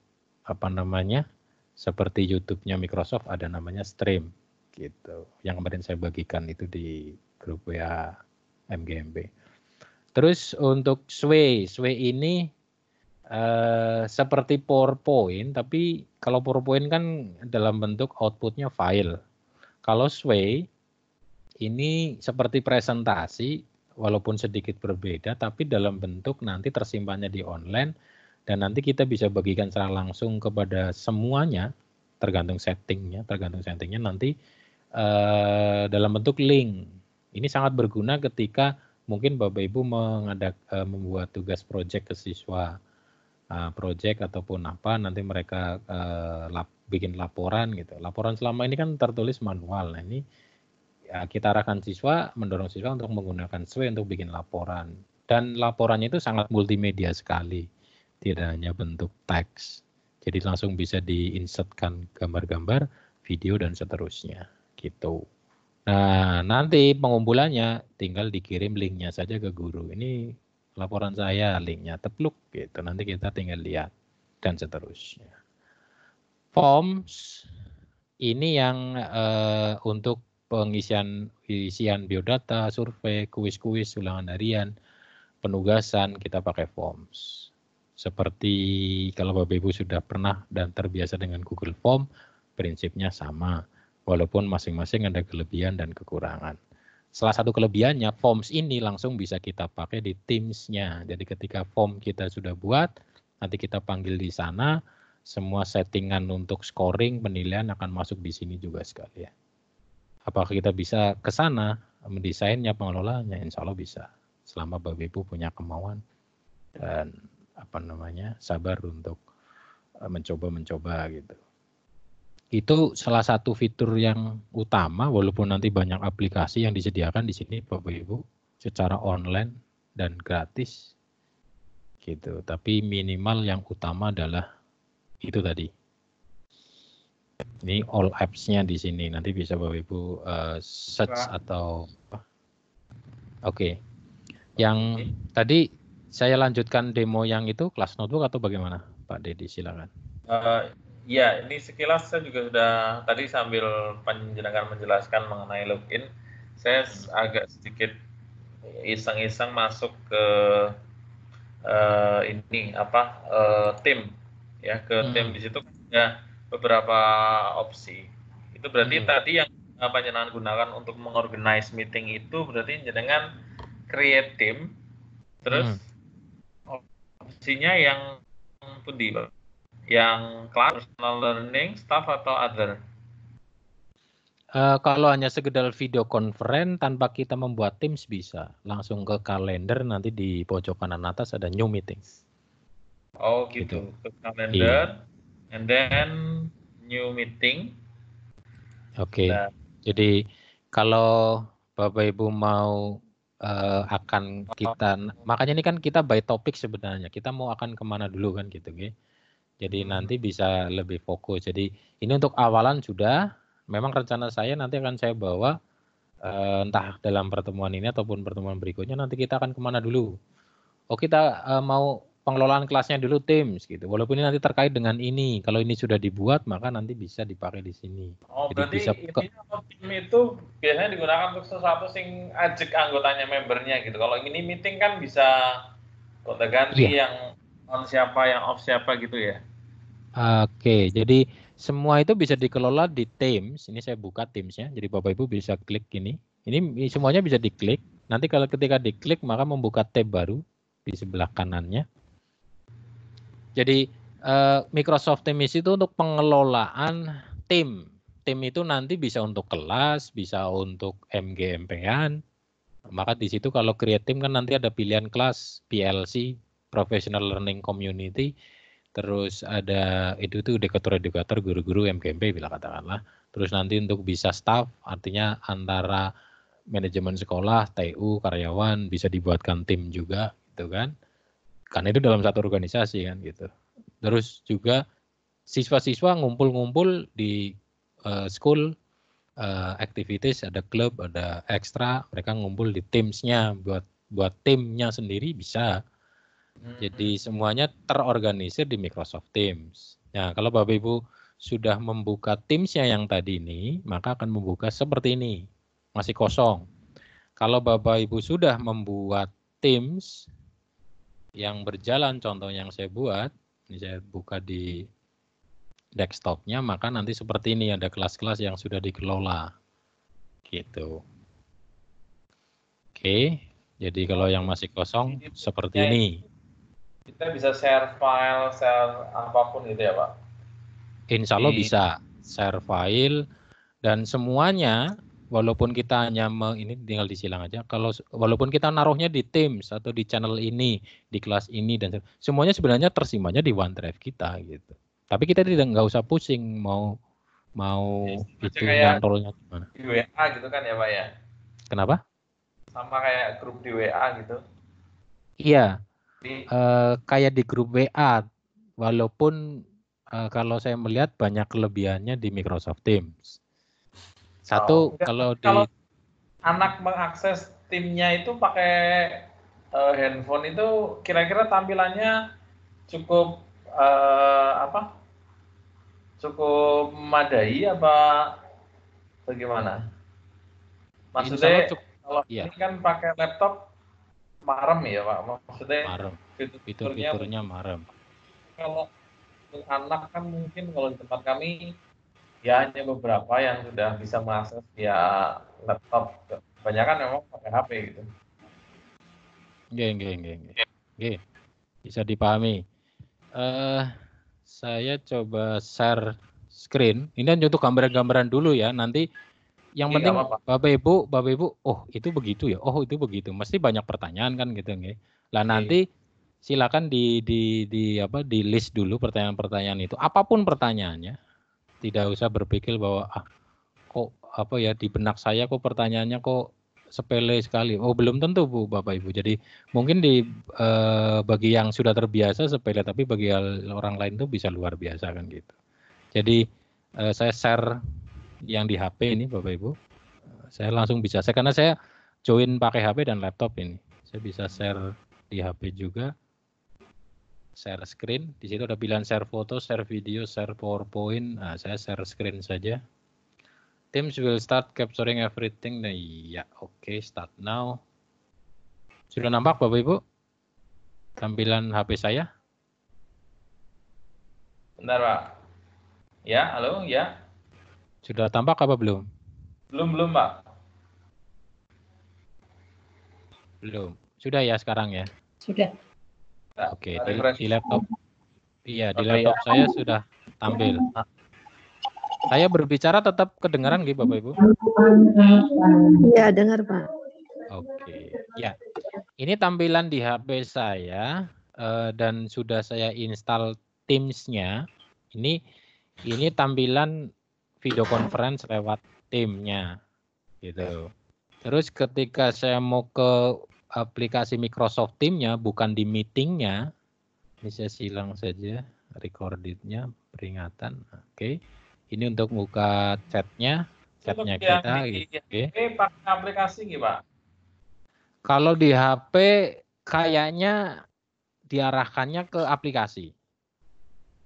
seperti YouTube-nya Microsoft ada namanya stream gitu. Yang kemarin saya bagikan itu di grup WA MGMB. Terus untuk Sway ini seperti PowerPoint, tapi kalau PowerPoint kan dalam bentuk outputnya file. Kalau Sway ini seperti presentasi, walaupun sedikit berbeda, tapi dalam bentuk nanti tersimpannya di online, dan nanti kita bisa bagikan secara langsung kepada semuanya, tergantung settingnya nanti dalam bentuk link. Ini sangat berguna ketika mungkin Bapak Ibu membuat tugas proyek ke siswa, proyek ataupun apa, nanti mereka bikin laporan gitu. Laporan selama ini kan tertulis manual. Nah ini ya, kita arahkan siswa, mendorong siswa untuk menggunakan Sway untuk bikin laporan. Dan laporannya itu sangat multimedia sekali, tidak hanya bentuk teks. Jadi langsung bisa diinsertkan gambar-gambar, video dan seterusnya gitu. Nah, nanti pengumpulannya tinggal dikirim linknya saja ke guru. Ini laporan saya, linknya tepluk gitu. Nanti kita tinggal lihat dan seterusnya. Forms ini yang untuk pengisian biodata, survei, kuis-kuis, ulangan harian, penugasan, kita pakai Forms. Seperti kalau Bapak Ibu sudah pernah dan terbiasa dengan Google Form, prinsipnya sama. Walaupun masing-masing ada kelebihan dan kekurangan. Salah satu kelebihannya, Forms ini langsung bisa kita pakai di Teams-nya. Jadi ketika form kita sudah buat, nanti kita panggil di sana, semua settingan untuk scoring, penilaian akan masuk di sini juga sekalian. Apakah kita bisa ke sana mendesainnya, pengelolaannya? Insya Allah bisa. Selama Bapak Ibu punya kemauan dan sabar untuk mencoba gitu. Itu salah satu fitur yang utama, walaupun nanti banyak aplikasi yang disediakan di sini Bapak Ibu secara online dan gratis gitu. Tapi minimal yang utama adalah itu tadi. Ini all apps-nya di sini. Nanti bisa Bapak Ibu search atau Oke. Yang tadi saya lanjutkan demo yang itu kelas notebook atau bagaimana, Pak Dedi? Silakan. Ya, ini sekilas saya juga sudah tadi sambil penjelasan menjelaskan mengenai login, saya agak sedikit iseng-iseng masuk ke tim ya, ke tim. Di situ ada beberapa opsi. Itu berarti tadi yang panjenengan gunakan untuk mengorganize meeting itu berarti jenengan create team, terus opsinya yang pundi, yang class, personal learning, staff atau other? Kalau hanya sekedar video conference tanpa kita membuat Teams bisa. Langsung ke kalender, nanti di pojok kanan atas ada new meeting. Oh gitu. Ke kalender, and then new meeting. Oke. Nah, Jadi kalau Bapak Ibu mau akan kita, makanya ini kan kita by topik sebenarnya. Kita mau akan kemana dulu kan gitu, okay? Jadi nanti bisa lebih fokus. Jadi ini untuk awalan sudah. Memang rencana saya nanti akan saya bawa entah dalam pertemuan ini ataupun pertemuan berikutnya nanti kita akan kemana dulu. Oh kita mau pengelolaan kelasnya dulu Teams gitu. Walaupun ini nanti terkait dengan ini. Kalau ini sudah dibuat maka nanti bisa dipakai di sini. oh Jadi berarti bisa intinya tim itu biasanya digunakan untuk sesuatu sing ajak anggotanya membernya gitu. Kalau ini meeting kan bisa gonta ganti yang on siapa, yang off siapa gitu ya. Oke, jadi semua itu bisa dikelola di Teams. Ini saya buka Teams-nya. Jadi Bapak Ibu bisa klik ini. Ini semuanya bisa diklik. Nanti kalau ketika diklik maka membuka tab baru di sebelah kanannya. Jadi Microsoft Teams itu untuk pengelolaan tim. Tim itu nanti bisa untuk kelas, bisa untuk MG-MP-an. Maka di situ kalau create team kan nanti ada pilihan kelas PLC, Professional Learning Community. Terus ada itu tuh edukator guru-guru MGMP bila katakanlah. Terus nanti untuk bisa staff artinya antara manajemen sekolah, TU, karyawan bisa dibuatkan tim juga gitu kan. Karena itu dalam satu organisasi kan gitu. Terus juga siswa-siswa ngumpul-ngumpul di school activities, ada klub, ada ekstra, mereka ngumpul di Teams-nya buat timnya sendiri bisa. Jadi semuanya terorganisir di Microsoft Teams. Nah, kalau Bapak Ibu sudah membuka Teams-nya yang tadi ini, maka akan membuka seperti ini. Masih kosong. Kalau Bapak Ibu sudah membuat Teams yang berjalan, contoh yang saya buat, ini saya buka di desktop-nya, maka nanti seperti ini, ada kelas-kelas yang sudah dikelola. Gitu. Oke, jadi kalau yang masih kosong seperti ini. Kita bisa share file, share apapun gitu ya Pak? Insya Allah bisa share file dan semuanya walaupun kita hanya ini tinggal disilang aja. Kalau walaupun kita naruhnya di Teams atau di channel ini, di kelas ini dan semuanya sebenarnya tersimpannya di OneDrive kita gitu. Tapi kita nggak usah pusing mau itu nyantolnya gimana. Di WA gitu kan ya Pak ya? Kenapa? Sama kayak grup di WA gitu. Iya. Kayak di grup WA, walaupun kalau saya melihat banyak kelebihannya di Microsoft Teams. Satu, kalau anak mengakses timnya itu pakai handphone itu kira-kira tampilannya cukup cukup memadai apa bagaimana? Maksudnya kalau ini kan pakai laptop marem ya Pak, maksudnya marem. Fitur-fiturnya marem. Kalau untuk anak kan mungkin kalau di tempat kami ya hanya beberapa yang sudah bisa mengakses via laptop. Kebanyakan memang pakai HP gitu. Oke. Bisa dipahami. Saya coba share screen. Ini untuk gambaran-gambaran dulu ya. Nanti yang penting Bapak Ibu, oh itu begitu ya, oh itu begitu. Mesti banyak pertanyaan kan gitu nggih. Lah nanti silakan di list dulu pertanyaan-pertanyaan itu. Apapun pertanyaannya. Tidak usah berpikir bahwa di benak saya kok pertanyaannya kok sepele sekali. Oh, belum tentu Bu, Bapak Ibu. Jadi mungkin bagi yang sudah terbiasa sepele, tapi bagi orang lain itu bisa luar biasa kan gitu. Jadi saya share yang di HP ini Bapak Ibu. Saya langsung bisa. Karena saya join pakai HP dan laptop ini. Saya bisa share di HP juga. Share screen. Di situ ada pilihan share foto, share video, share PowerPoint. Nah, saya share screen saja. Teams will start capturing everything. Nah, iya, oke, start now. Sudah nampak Bapak Ibu? Tampilan HP saya? Bentar Pak. Ya, halo, ya. Sudah tampak apa belum? Belum Pak. Belum. Sudah ya sekarang ya? Sudah. Oke, di laptop. Iya, di laptop saya sudah tampil. Saya berbicara tetap kedengaran nggih Bapak Ibu? Iya, dengar Pak. Oke, ya. Ini tampilan di HP saya dan sudah saya install Teams-nya. Ini tampilan video conference lewat Teams-nya, gitu. Terus ketika saya mau ke aplikasi Microsoft Teams-nya, bukan di meeting-nya, ini saya silang saja recorded-nya, peringatan. Oke, ini untuk buka chat-nya Untuk yang kita. di Oke. HP pakai aplikasi gitu, Pak? Kalau di HP kayaknya diarahkannya ke aplikasi.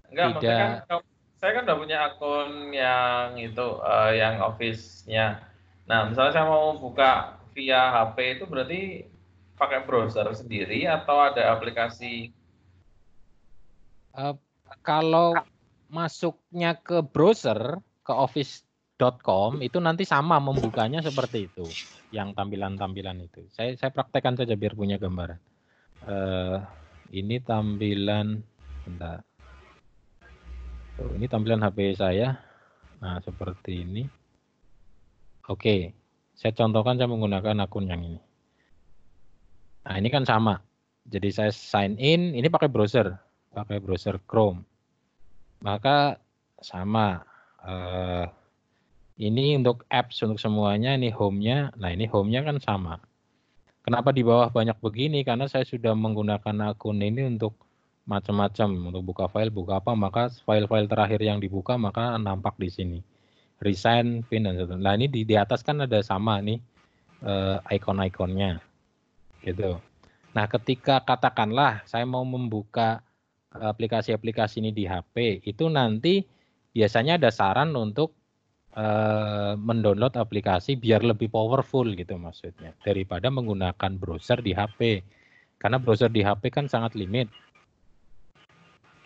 Enggak, maksudnya Tidak. kan saya kan udah punya akun yang itu, yang Office-nya. Nah, misalnya saya mau buka via HP itu berarti pakai browser sendiri atau ada aplikasi? Kalau masuknya ke browser, ke office.com itu nanti sama membukanya seperti itu, yang tampilan-tampilan itu. Saya praktekkan saja biar punya gambaran. Ini tampilan, bentar. Ini tampilan HP saya. Nah, seperti ini. Oke, saya contohkan saya menggunakan akun yang ini. Nah, ini kan sama. Jadi saya sign in, ini pakai browser Chrome. Maka sama. Ini untuk apps untuk semuanya, ini home-nya. Nah, ini home-nya kan sama. Kenapa di bawah banyak begini? Karena saya sudah menggunakan akun ini untuk macam-macam, untuk buka file, buka apa, maka file-file terakhir yang dibuka maka nampak di sini. Resign, pin, dan sebagainya. Nah, ini di atas kan ada sama nih icon-iconnya. Gitu. Nah, ketika katakanlah saya mau membuka aplikasi-aplikasi ini di HP, itu nanti biasanya ada saran untuk mendownload aplikasi biar lebih powerful gitu maksudnya, daripada menggunakan browser di HP. Karena browser di HP kan sangat limit.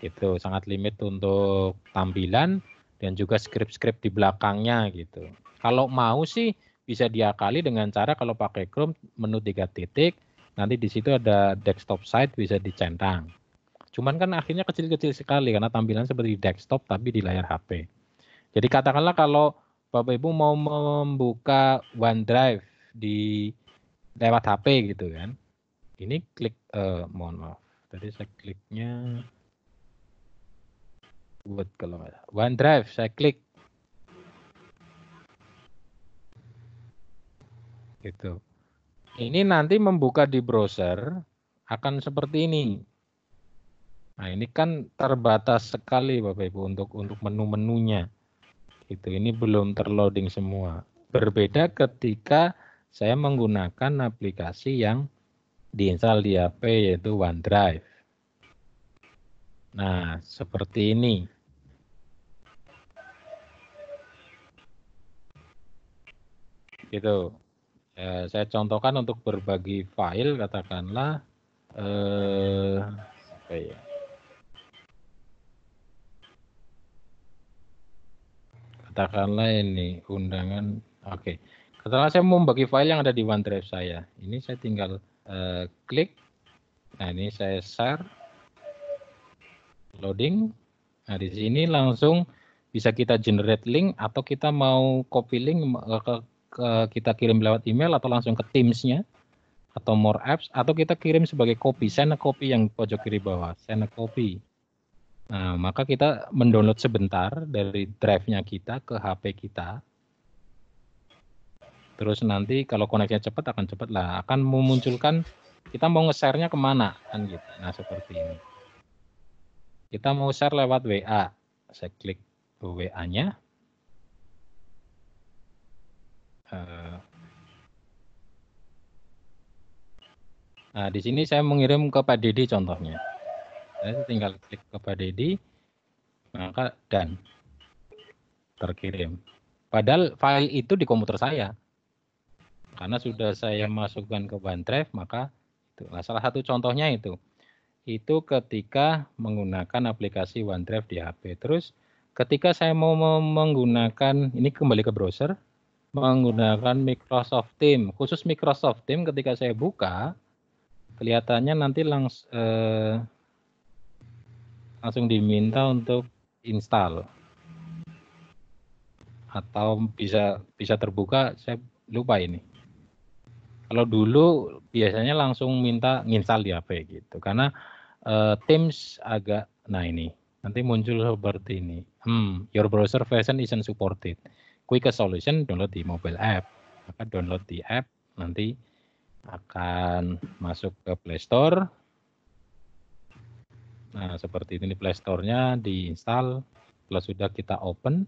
Gitu, sangat limit untuk tampilan dan juga script-script di belakangnya gitu. Kalau mau sih bisa diakali dengan cara kalau pakai Chrome menu 3 titik, nanti di situ ada desktop site bisa dicentang. Cuman kan akhirnya kecil-kecil sekali karena tampilan seperti desktop tapi di layar HP. Jadi katakanlah kalau Bapak Ibu mau membuka OneDrive di lewat HP gitu kan. Ini klik mohon maaf. Tadi saya kliknya buat kalau OneDrive saya klik gitu. Ini nanti membuka di browser akan seperti ini. Nah, ini kan terbatas sekali Bapak Ibu untuk menu-menunya. Gitu. Ini belum terloading semua. Berbeda ketika saya menggunakan aplikasi yang diinstal di HP yaitu OneDrive. Nah, seperti ini. Gitu. Saya contohkan untuk berbagi file, katakanlah apa ya? Katakanlah ini undangan. Oke. Katakanlah saya mau bagi file yang ada di OneDrive saya. Ini saya tinggal klik. Nah, ini saya share. Loading. Nah, di sini langsung bisa kita generate link atau kita mau copy link kita kirim lewat email atau langsung ke Teams-nya atau more apps atau kita kirim sebagai copy, send a copy yang pojok kiri bawah, send a copy. Nah, maka kita mendownload sebentar dari drive-nya kita ke HP kita. Terus nanti kalau koneksinya cepat akan cepat lah, akan memunculkan kita mau nge-share-nya kemana kan gitu. Nah, seperti ini. Kita mau share lewat WA. Saya klik WA-nya. Nah, di sini saya mengirim ke Pak Dedi contohnya. Saya tinggal klik ke Pak Dedi, maka dan terkirim. Padahal file itu di komputer saya. Karena sudah saya masukkan ke OneDrive, maka itu. Nah, salah satu contohnya itu. Itu ketika menggunakan aplikasi OneDrive di HP. Terus ketika saya mau menggunakan, ini kembali ke browser, menggunakan Microsoft Teams. Khusus Microsoft Teams ketika saya buka, kelihatannya nanti langsung diminta untuk install. atau bisa terbuka, saya lupa ini. Kalau dulu biasanya langsung minta nginstal di HP gitu, karena Teams agak, nah ini nanti muncul seperti ini. Your browser version isn't supported. Quick solution, download di mobile app. Maka download di app, nanti akan masuk ke Play Store. Nah, seperti ini Play Store-nya diinstal. Kalau sudah kita open,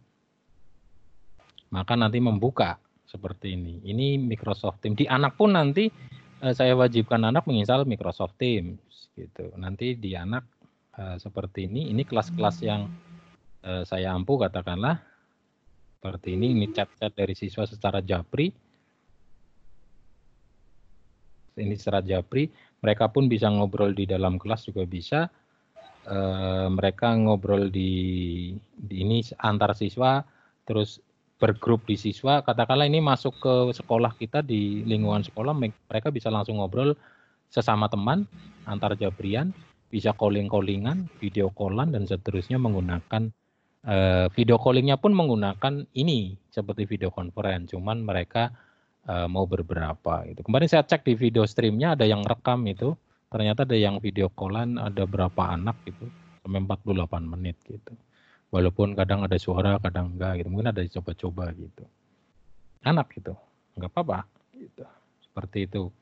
maka nanti membuka seperti ini. Ini Microsoft Teams. Di anak pun nanti saya wajibkan anak menginstal Microsoft Teams gitu. Nanti di anak seperti ini kelas-kelas yang saya ampu katakanlah seperti ini chat-chat dari siswa secara japri. Ini secara japri, mereka pun bisa ngobrol di dalam kelas juga bisa. Mereka ngobrol di ini antar siswa, terus bergrup di siswa. Katakanlah ini masuk ke sekolah kita di lingkungan sekolah, mereka bisa langsung ngobrol sesama teman, antar jabrian, bisa calling-callingan, video callan dan seterusnya menggunakan video callingnya pun menggunakan ini seperti video conference. Cuman mereka mau beberapa gitu. Kemarin saya cek di video streamnya ada yang rekam itu, ternyata ada yang video callan ada berapa anak gitu, sampai 48 menit gitu. Walaupun kadang ada suara, kadang enggak gitu. Mungkin ada dicoba-coba gitu. Anak gitu, enggak apa-apa gitu. Seperti itu.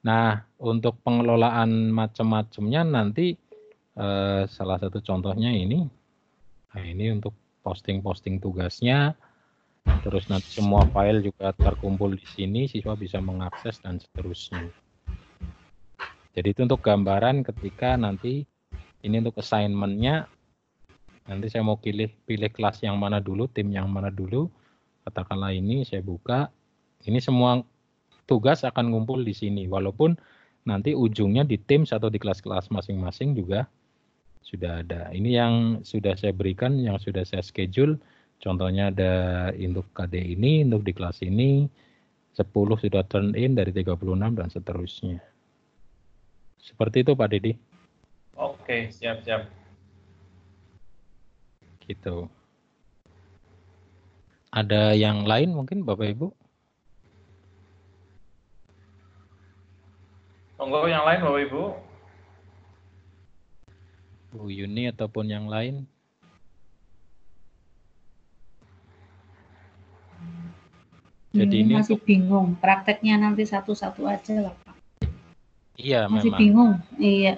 Nah, untuk pengelolaan macam-macamnya nanti salah satu contohnya ini. Nah, ini untuk posting-posting tugasnya. Terus nanti semua file juga terkumpul di sini, siswa bisa mengakses dan seterusnya. Jadi itu untuk gambaran ketika nanti ini untuk assignment-nya. Nanti saya mau pilih kelas yang mana dulu, tim yang mana dulu. Katakanlah ini saya buka. Ini semua tugas akan ngumpul di sini. Walaupun nanti ujungnya di Teams atau di kelas-kelas masing-masing juga sudah ada. Ini yang sudah saya berikan, yang sudah saya schedule. Contohnya ada untuk KD ini, untuk di kelas ini, 10 sudah turn in dari 36 dan seterusnya. Seperti itu Pak Didi. Oke, siap-siap. Gitu. Ada yang lain mungkin Bapak Ibu? Monggo yang lain Bapak Ibu. Bu Yuni ataupun yang lain? Jadi ini masih bingung, prakteknya nanti satu-satu aja lah Pak. Iya masih memang. Bingung, iya.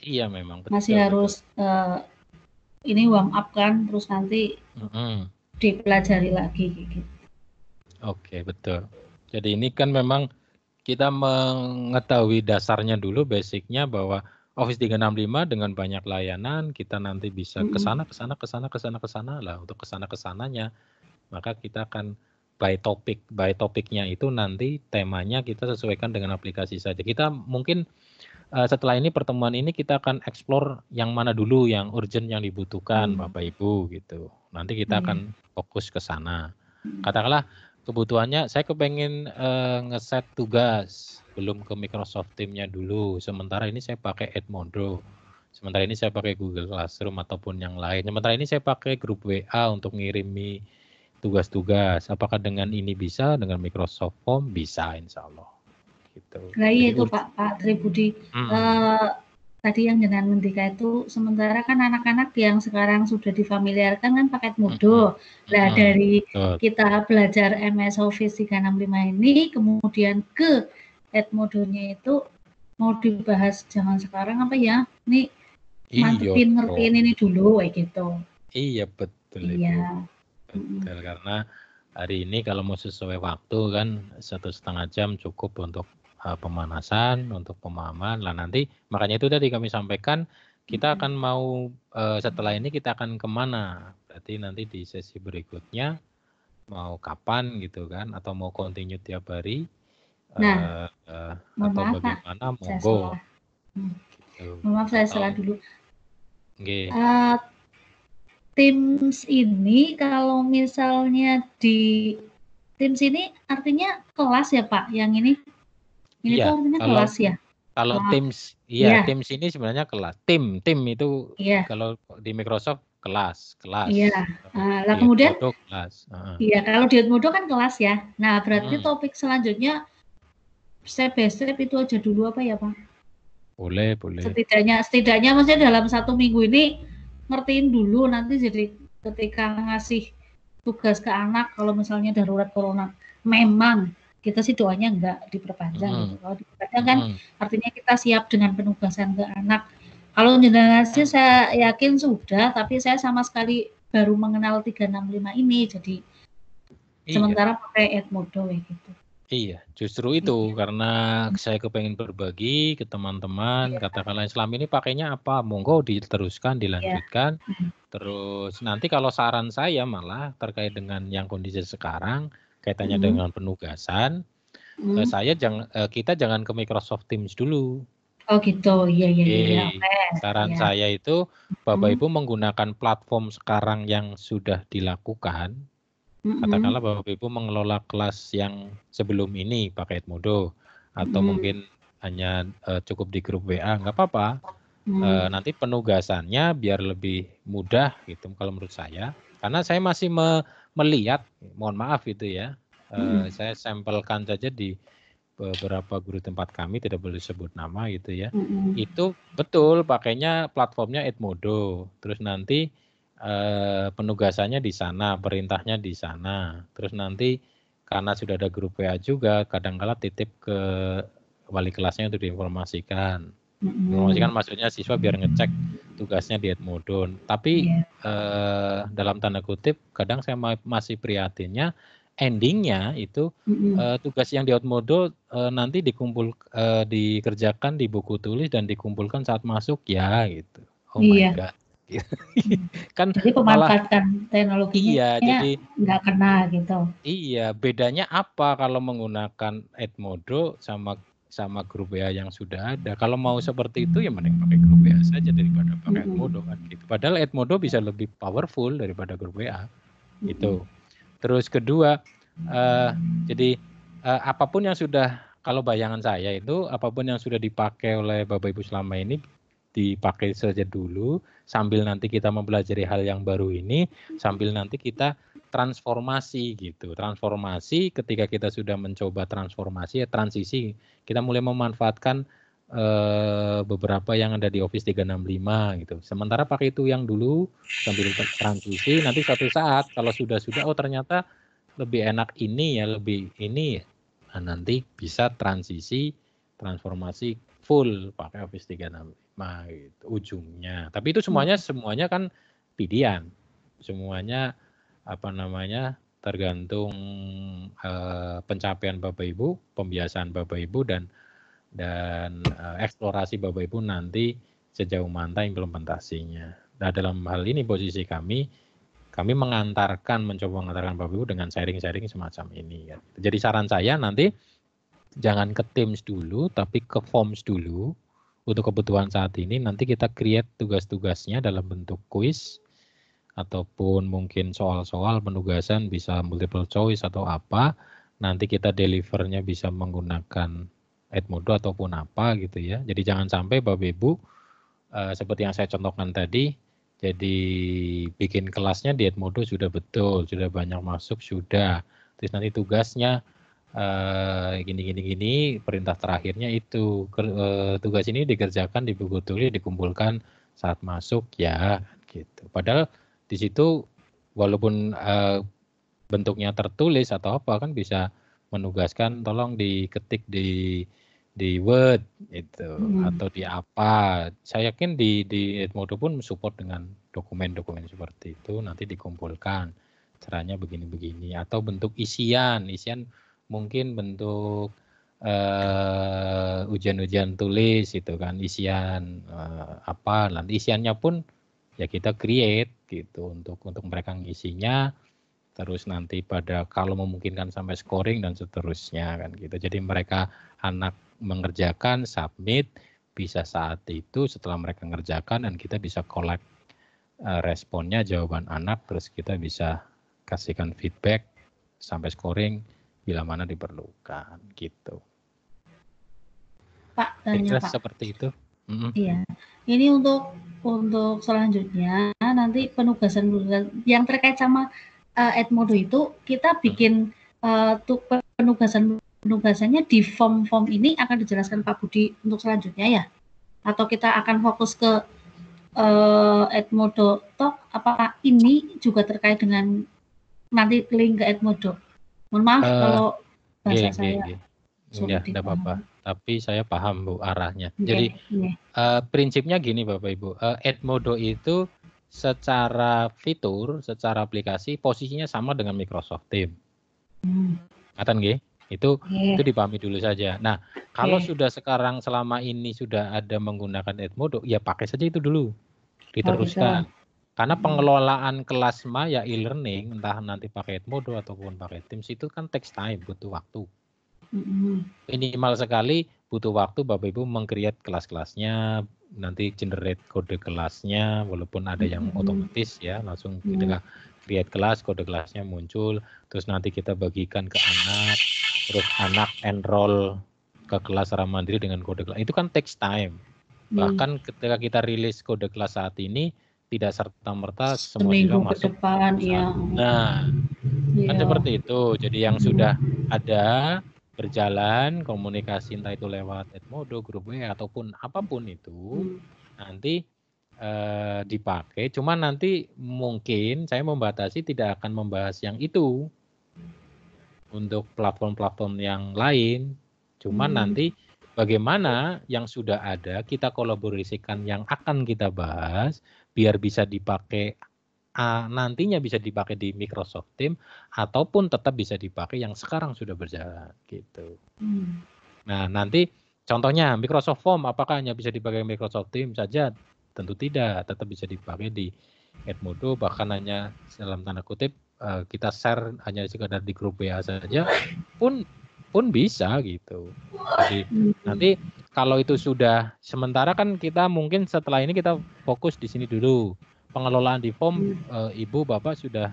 Iya memang. Betul, masih harus ini warm up kan, terus nanti dipelajari lagi gitu. Oke, betul. Jadi ini kan memang kita mengetahui dasarnya dulu, basicnya bahwa Office 365 dengan banyak layanan, kita nanti bisa ke sana lah. Untuk kesananya, maka kita akan by topiknya itu nanti temanya kita sesuaikan dengan aplikasi saja. Kita mungkin setelah ini pertemuan ini kita akan explore yang mana dulu yang urgent yang dibutuhkan Bapak Ibu gitu. Nanti kita akan fokus ke sana. Katakanlah kebutuhannya saya kepengen ngeset tugas, belum ke Microsoft Teams-nya dulu. Sementara ini saya pakai Edmodo. Sementara ini saya pakai Google Classroom ataupun yang lain. Sementara ini saya pakai grup WA untuk ngirimi tugas-tugas. Apakah dengan ini bisa, dengan Microsoft Form bisa insya Allah. Gitu. Nah iya itu Pak Tribudi. Tadi yang dengan Mendika itu sementara kan anak-anak yang sekarang sudah difamiliarkan kan pakai Edmodo. Nah dari kita belajar MS Office 365 ini kemudian ke Edmodo-nya itu mau dibahas zaman sekarang apa ya? Nih ngertiin ini dulu kayak gitu. Iya betul. Iya. Betul, karena hari ini kalau mau sesuai waktu kan 1,5 jam cukup untuk pemanasan, untuk pemahaman. Lah nanti makanya itu tadi kami sampaikan kita akan mau setelah ini kita akan kemana? Berarti nanti di sesi berikutnya mau kapan gitu kan? Atau mau continue tiap hari? Atau bagaimana? Monggo. Maaf saya salah dulu. Okay. Teams ini kalau misalnya di Teams ini artinya kelas ya Pak? Yang ini iya, tuh artinya kelas ya? Kalau Ah, Teams, iya, Teams ini sebenarnya kelas. Tim itu iya, kalau di Microsoft kelas. iya. Kalau Lah di kemudian, Edmodo kelas. Heeh. iya kalau di Edmodo kan kelas ya. Nah, berarti Hmm, topik selanjutnya step by step itu aja dulu apa ya, Pak? boleh. Setidaknya maksudnya dalam 1 minggu ini ngertiin dulu, nanti jadi ketika ngasih tugas ke anak kalau misalnya darurat corona, memang kita sih doanya enggak diperpanjang gitu. Kalau diperpanjang kan artinya kita siap dengan penugasan ke anak. Kalau jenengan sih saya yakin sudah, tapi saya sama sekali baru mengenal 365 ini, jadi Iya. sementara pakai Edmodo gitu. Iya, justru itu karena saya kepengen berbagi ke teman-teman, katakanlah selama ini pakainya apa, monggo diteruskan, dilanjutkan. Terus nanti kalau saran saya malah terkait dengan yang kondisi sekarang, kaitannya dengan penugasan, kita jangan ke Microsoft Teams dulu. Oh gitu, iya. Oke, saran Ya. saya itu Bapak Ibu menggunakan platform sekarang yang sudah dilakukan. Katakanlah Bapak Ibu mengelola kelas yang sebelum ini pakai Edmodo atau mungkin hanya cukup di grup WA, nggak apa-apa. Nanti penugasannya biar lebih mudah gitu kalau menurut saya. Karena saya masih melihat, mohon maaf itu ya, saya sampelkan saja di beberapa guru tempat kami, tidak boleh sebut nama gitu ya. Itu betul pakainya platformnya Edmodo. Terus nanti penugasannya di sana, perintahnya di sana. Terus nanti karena sudah ada grup WA juga, kadang-kala titip ke wali kelasnya untuk diinformasikan. Informasikan maksudnya siswa biar ngecek tugasnya di Edmodo. Tapi dalam tanda kutip, kadang saya masih prihatinnya, endingnya itu tugas yang di Edmodo nanti dikerjakan di buku tulis dan dikumpulkan saat masuk ya gitu. Oh my God. Kan jadi malah pemanfaatan teknologinya jadi nggak kena gitu. Iya, bedanya apa kalau menggunakan Edmodo sama grup WA yang sudah ada. Kalau mau seperti itu ya mending pakai grup WA saja daripada pakai Edmodo kan gitu. Padahal Edmodo bisa lebih powerful daripada grup WA. Itu. Terus kedua, jadi apapun yang sudah, kalau bayangan saya itu apapun yang sudah dipakai oleh Bapak Ibu selama ini dipakai saja dulu sambil nanti kita mempelajari hal yang baru ini, sambil nanti kita transformasi gitu. Transformasi ketika kita sudah mencoba transformasi ya transisi, kita mulai memanfaatkan beberapa yang ada di Office 365 gitu. Sementara pakai itu yang dulu sambil transisi, nanti suatu saat kalau sudah oh ternyata lebih enak ini ya, lebih ini ya. Nah, nanti bisa transformasi full pakai Office 365 gitu ujungnya. Tapi itu semuanya kan pilihan. Semuanya tergantung pencapaian Bapak Ibu, pembiasaan Bapak Ibu dan eksplorasi Bapak Ibu nanti sejauh mana implementasinya. Nah, dalam hal ini posisi kami mencoba mengantarkan Bapak Ibu dengan sharing-sharing semacam ini. Ya. Jadi saran saya nanti jangan ke Teams dulu, tapi ke Forms dulu. Untuk kebutuhan saat ini, nanti kita create tugas-tugasnya dalam bentuk quiz, ataupun mungkin soal-soal penugasan bisa multiple choice atau apa. Nanti kita delivernya bisa menggunakan Edmodo ataupun apa gitu ya. Jadi jangan sampai Bapak Ibu, seperti yang saya contohkan tadi, jadi bikin kelasnya di Edmodo sudah betul, sudah banyak masuk, sudah. Terus nanti tugasnya gini, perintah terakhirnya itu tugas ini dikerjakan di buku tulis, dikumpulkan saat masuk ya gitu. Padahal di situ walaupun bentuknya tertulis atau apa kan bisa menugaskan tolong diketik di Word itu atau di apa. Saya yakin di Edmodo pun support dengan dokumen-dokumen seperti itu, nanti dikumpulkan caranya begini-begini atau bentuk isian mungkin bentuk ujian-ujian tulis itu kan, isian apa, nanti isiannya pun ya kita create gitu untuk mereka ngisinya, terus nanti kalau memungkinkan sampai scoring dan seterusnya kan gitu. Jadi mereka anak mengerjakan, submit, bisa saat itu setelah mereka mengerjakan dan kita bisa collect responnya, jawaban anak, terus kita bisa kasihkan feedback sampai scoring bila mana diperlukan gitu. Pak, tanya Kira Pak. seperti itu. Iya. Ini untuk selanjutnya nanti penugasan yang terkait sama Edmodo itu kita bikin penugasannya di form ini akan dijelaskan Pak Budi untuk selanjutnya ya? Atau kita akan fokus ke Edmodo Talk? Apakah ini juga terkait dengan nanti link ke Edmodo? Mohon maaf kalau bahasa saya sulit tidak apa-apa. Tapi saya paham Bu arahnya. Jadi prinsipnya gini Bapak Ibu, Edmodo itu secara fitur, secara aplikasi posisinya sama dengan Microsoft Teams. Ngatan nggih? Itu dipahami dulu saja. Nah, kalau sudah sekarang selama ini sudah ada menggunakan Edmodo, ya pakai saja itu dulu. Diteruskan. Karena pengelolaan kelas ya e-learning, entah nanti pakai Edmodo ataupun pakai Teams itu kan takes time, butuh waktu. Minimal sekali butuh waktu Bapak Ibu meng-create kelas-kelasnya, nanti generate kode kelasnya, walaupun ada yang otomatis ya, langsung ketika create kelas, kode kelasnya muncul, terus nanti kita bagikan ke anak, terus anak enroll ke kelas secara mandiri dengan kode kelas. Itu kan takes time. Bahkan ketika kita rilis kode kelas saat ini, tidak serta-merta semua siswa masuk. Depan, ya. Nah, kan seperti itu. Jadi yang sudah ada berjalan komunikasi entah itu lewat Edmodo, grup WA ataupun apapun itu nanti dipakai. Cuman nanti mungkin saya membatasi tidak akan membahas yang itu untuk platform-platform yang lain. Cuman nanti bagaimana yang sudah ada kita kolaborasikan yang akan kita bahas biar bisa dipakai nantinya bisa dipakai di Microsoft Teams ataupun tetap bisa dipakai yang sekarang sudah berjalan gitu. Nah, nanti contohnya Microsoft Form apakah hanya bisa dipakai Microsoft Teams saja? Tentu tidak, tetap bisa dipakai di Edmodo, bahkan hanya dalam tanda kutip kita share hanya sekadar di grup WA saja pun bisa gitu. Jadi nanti kalau itu sudah sementara kan kita mungkin setelah ini kita fokus di sini dulu. Pengelolaan di form Ibu Bapak sudah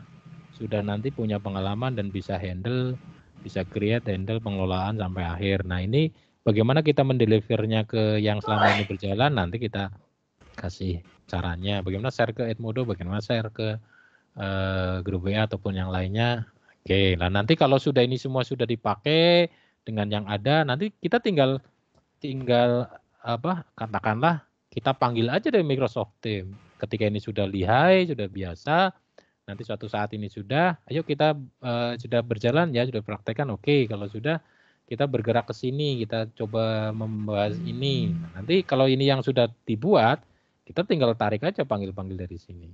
nanti punya pengalaman dan bisa handle, bisa create handle pengelolaan sampai akhir. Nah, ini bagaimana kita mendelivernya ke yang selama ini berjalan, nanti kita kasih caranya. Bagaimana share ke Edmodo, bagaimana share ke grup WA ataupun yang lainnya. Oke, nah nanti kalau sudah ini semua sudah dipakai dengan yang ada, nanti kita tinggal katakanlah kita panggil aja dari Microsoft Teams. Ketika ini sudah lihai, sudah biasa, nanti suatu saat ini sudah, ayo kita sudah berjalan ya, sudah praktekkan, oke. Kalau sudah, kita bergerak ke sini, kita coba membahas ini. Nah, nanti kalau ini yang sudah dibuat, kita tinggal tarik aja panggil-panggil dari sini.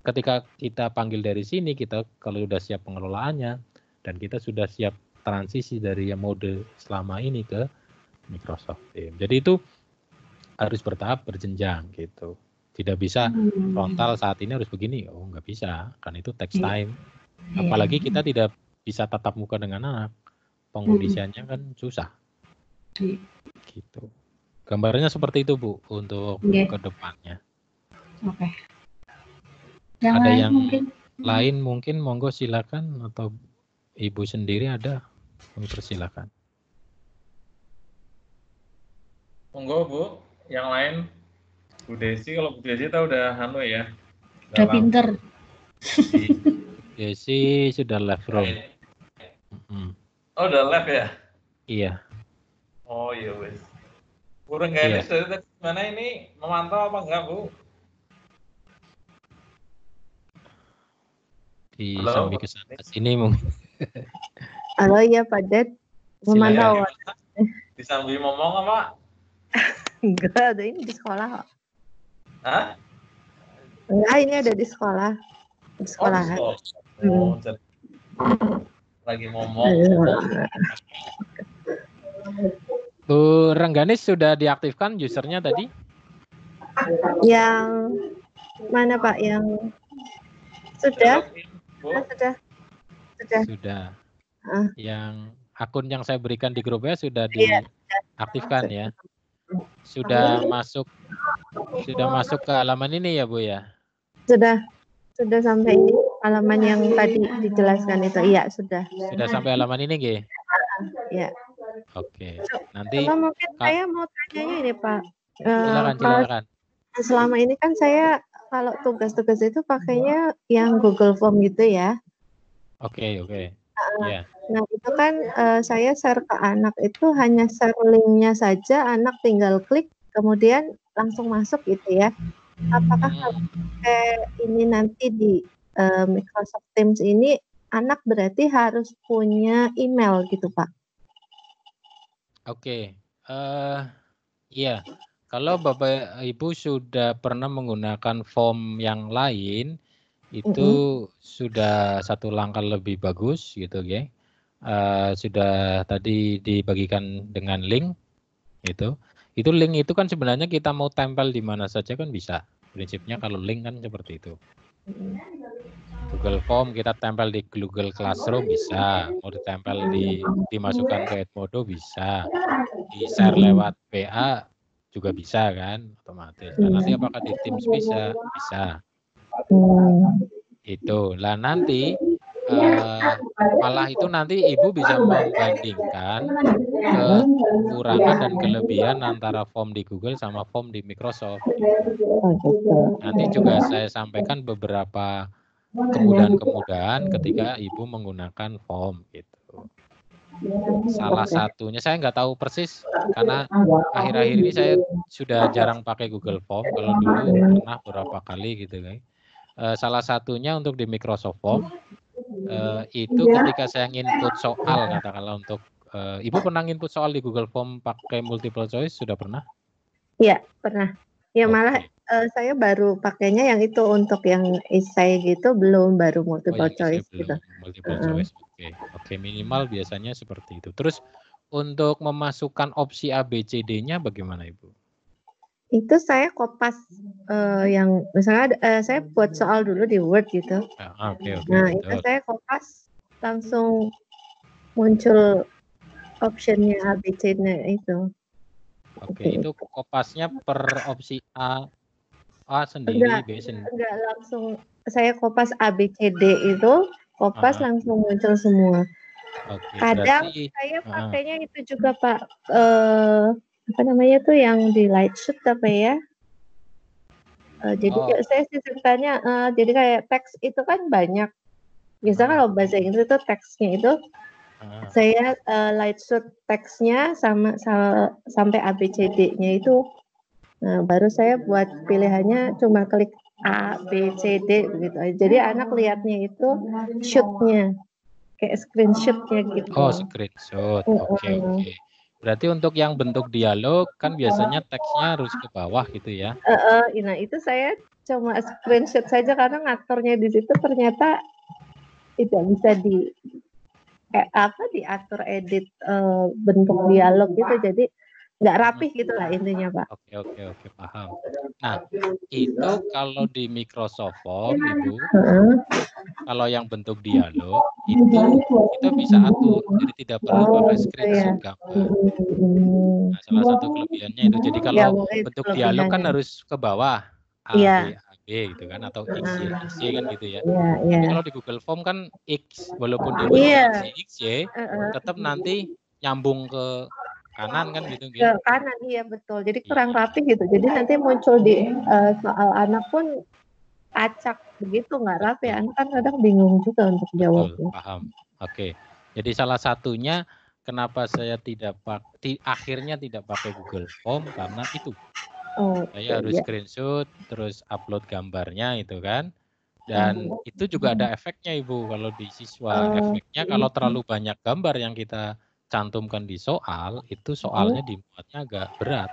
Ketika kita panggil dari sini, kita kalau sudah siap pengelolaannya, dan kita sudah siap transisi dari mode selama ini ke Microsoft Teams. Jadi itu harus bertahap, berjenjang gitu. Tidak bisa frontal saat ini harus begini, oh nggak bisa, kan itu takes time. Apalagi kita tidak bisa tatap muka dengan anak, pengkondisiannya kan susah. Gitu. Gambarnya seperti itu Bu untuk ke depannya. Oke. Ada yang lain mungkin monggo silakan atau Ibu sendiri ada, mempersilakan. Monggo Bu, yang lain. Bu Desi, kalau Bu Desi tahu udah ya. Udah pinter. Desi sudah live room. Oh, udah live ya? Iya. Oh iya wes. Bu Rengganis dari tadi mana ini memantau apa enggak Bu? Di sambil ke sana sini mungkin. Halo ya Pak Ded, memantau. Disambil ngomong apa? Enggak, ada ini di sekolah kok. Hah? Enggak, ini ada di sekolah. Di sekolah. Oh, lagi ngomong. Bu Rengganis sudah diaktifkan usernya tadi? Yang mana Pak? Yang sudah? Sudah. Yang akun yang saya berikan di grupnya sudah diaktifkan ya. Sudah masuk ke halaman ini ya Bu ya? Sudah sampai ini halaman yang tadi dijelaskan itu. Iya, sudah. Sudah sampai halaman ini nggih? Iya. Oke. Nanti Cuma mungkin saya mau tanyanya ini Pak. silakan Kalau silakan. selama ini kan saya kalau tugas-tugas itu pakainya yang Google Form gitu ya. Oke. Ya. Nah itu kan saya share ke anak itu hanya share linknya saja, anak tinggal klik kemudian langsung masuk gitu ya. Apakah kalau ini nanti di Microsoft Teams ini anak berarti harus punya email gitu Pak? Oke. Iya. Kalau Bapak Ibu sudah pernah menggunakan form yang lain, itu sudah satu langkah lebih bagus gitu ya. Sudah tadi dibagikan dengan link itu. Itu link itu kan sebenarnya kita mau tempel di mana saja kan bisa. Prinsipnya kalau link kan seperti itu. Google Form kita tempel di Google Classroom bisa, mau ditempel dimasukkan ke Edmodo bisa, di share lewat WA juga bisa kan, otomatis. Nah nanti apakah di Teams bisa? Bisa. Itu. Lah nanti malah itu nanti Ibu bisa membandingkan kekurangan dan kelebihan antara form di Google sama form di Microsoft. Nanti juga saya sampaikan beberapa kemudahan-kemudahan ketika Ibu menggunakan form gitu. Salah satunya saya nggak tahu persis karena akhir-akhir ini saya sudah jarang pakai Google Form. Kalau dulu pernah beberapa kali gitu kan. Salah satunya untuk di Microsoft Form itu ketika saya input soal katakanlah untuk Ibu pernah input soal di Google Form pakai multiple choice sudah pernah? Iya pernah. Ya malah Oke. saya baru pakainya yang itu untuk yang essay gitu belum, baru multiple choice gitu. Multiple choice. Oke, minimal biasanya seperti itu. Terus untuk memasukkan opsi ABCD-nya bagaimana Ibu? Itu saya kopas yang misalnya saya buat soal dulu di Word gitu. Oke, Nah itu betul. saya kopas langsung muncul optionnya ABCD-nya itu. Oke, itu kopasnya per opsi A sendiri, B sendiri. Enggak langsung saya kopas ABCD itu, kopas langsung muncul semua. Oke, Kadang berarti saya pakainya itu juga Pak, apa namanya tuh yang di Lightshoot apa ya? Jadi saya sistemnya jadi kayak teks itu kan banyak. Biasanya kalau bahasa Inggris itu teksnya itu saya Lightshoot teksnya sama sampai ABCD-nya itu. Nah, baru saya buat pilihannya cuma klik A, B, C, D begitu aja. Jadi anak lihatnya itu shoot-nya, kayak screenshot-nya gitu. Oh, screenshot. Oke. Berarti untuk yang bentuk dialog kan biasanya teksnya harus ke bawah gitu ya? Nah itu saya cuma screenshot saja karena ngaturnya di situ ternyata tidak bisa diatur edit bentuk dialog gitu, jadi nggak rapih gitulah intinya Pak. Oke, paham. Nah itu kalau di Microsoft Form Ibu, kalau yang bentuk dialog itu kita bisa atur, jadi tidak perlu pakai screenshot gambar. Nah, salah satu kelebihannya itu, jadi kalau bentuk dialog kan harus ke bawah A, B gitu kan, atau X, Y kan gitu ya. Tapi kalau di Google Form kan X, walaupun di Word X, Y, tetap nanti nyambung ke kanan kan gitu. Ke kanan, iya betul. Jadi kurang rapi gitu. Jadi nanti muncul di soal anak pun acak begitu, nggak rapi. Anak kan kadang bingung juga untuk jawabnya. Betul, paham. Oke. Jadi salah satunya kenapa saya akhirnya tidak pakai Google Form karena itu. Saya harus screenshot, terus upload gambarnya itu kan. Dan itu juga ada efeknya Ibu kalau di siswa. Efeknya kalau terlalu banyak gambar yang kita cantumkan di soal, itu soalnya dibuatnya agak berat.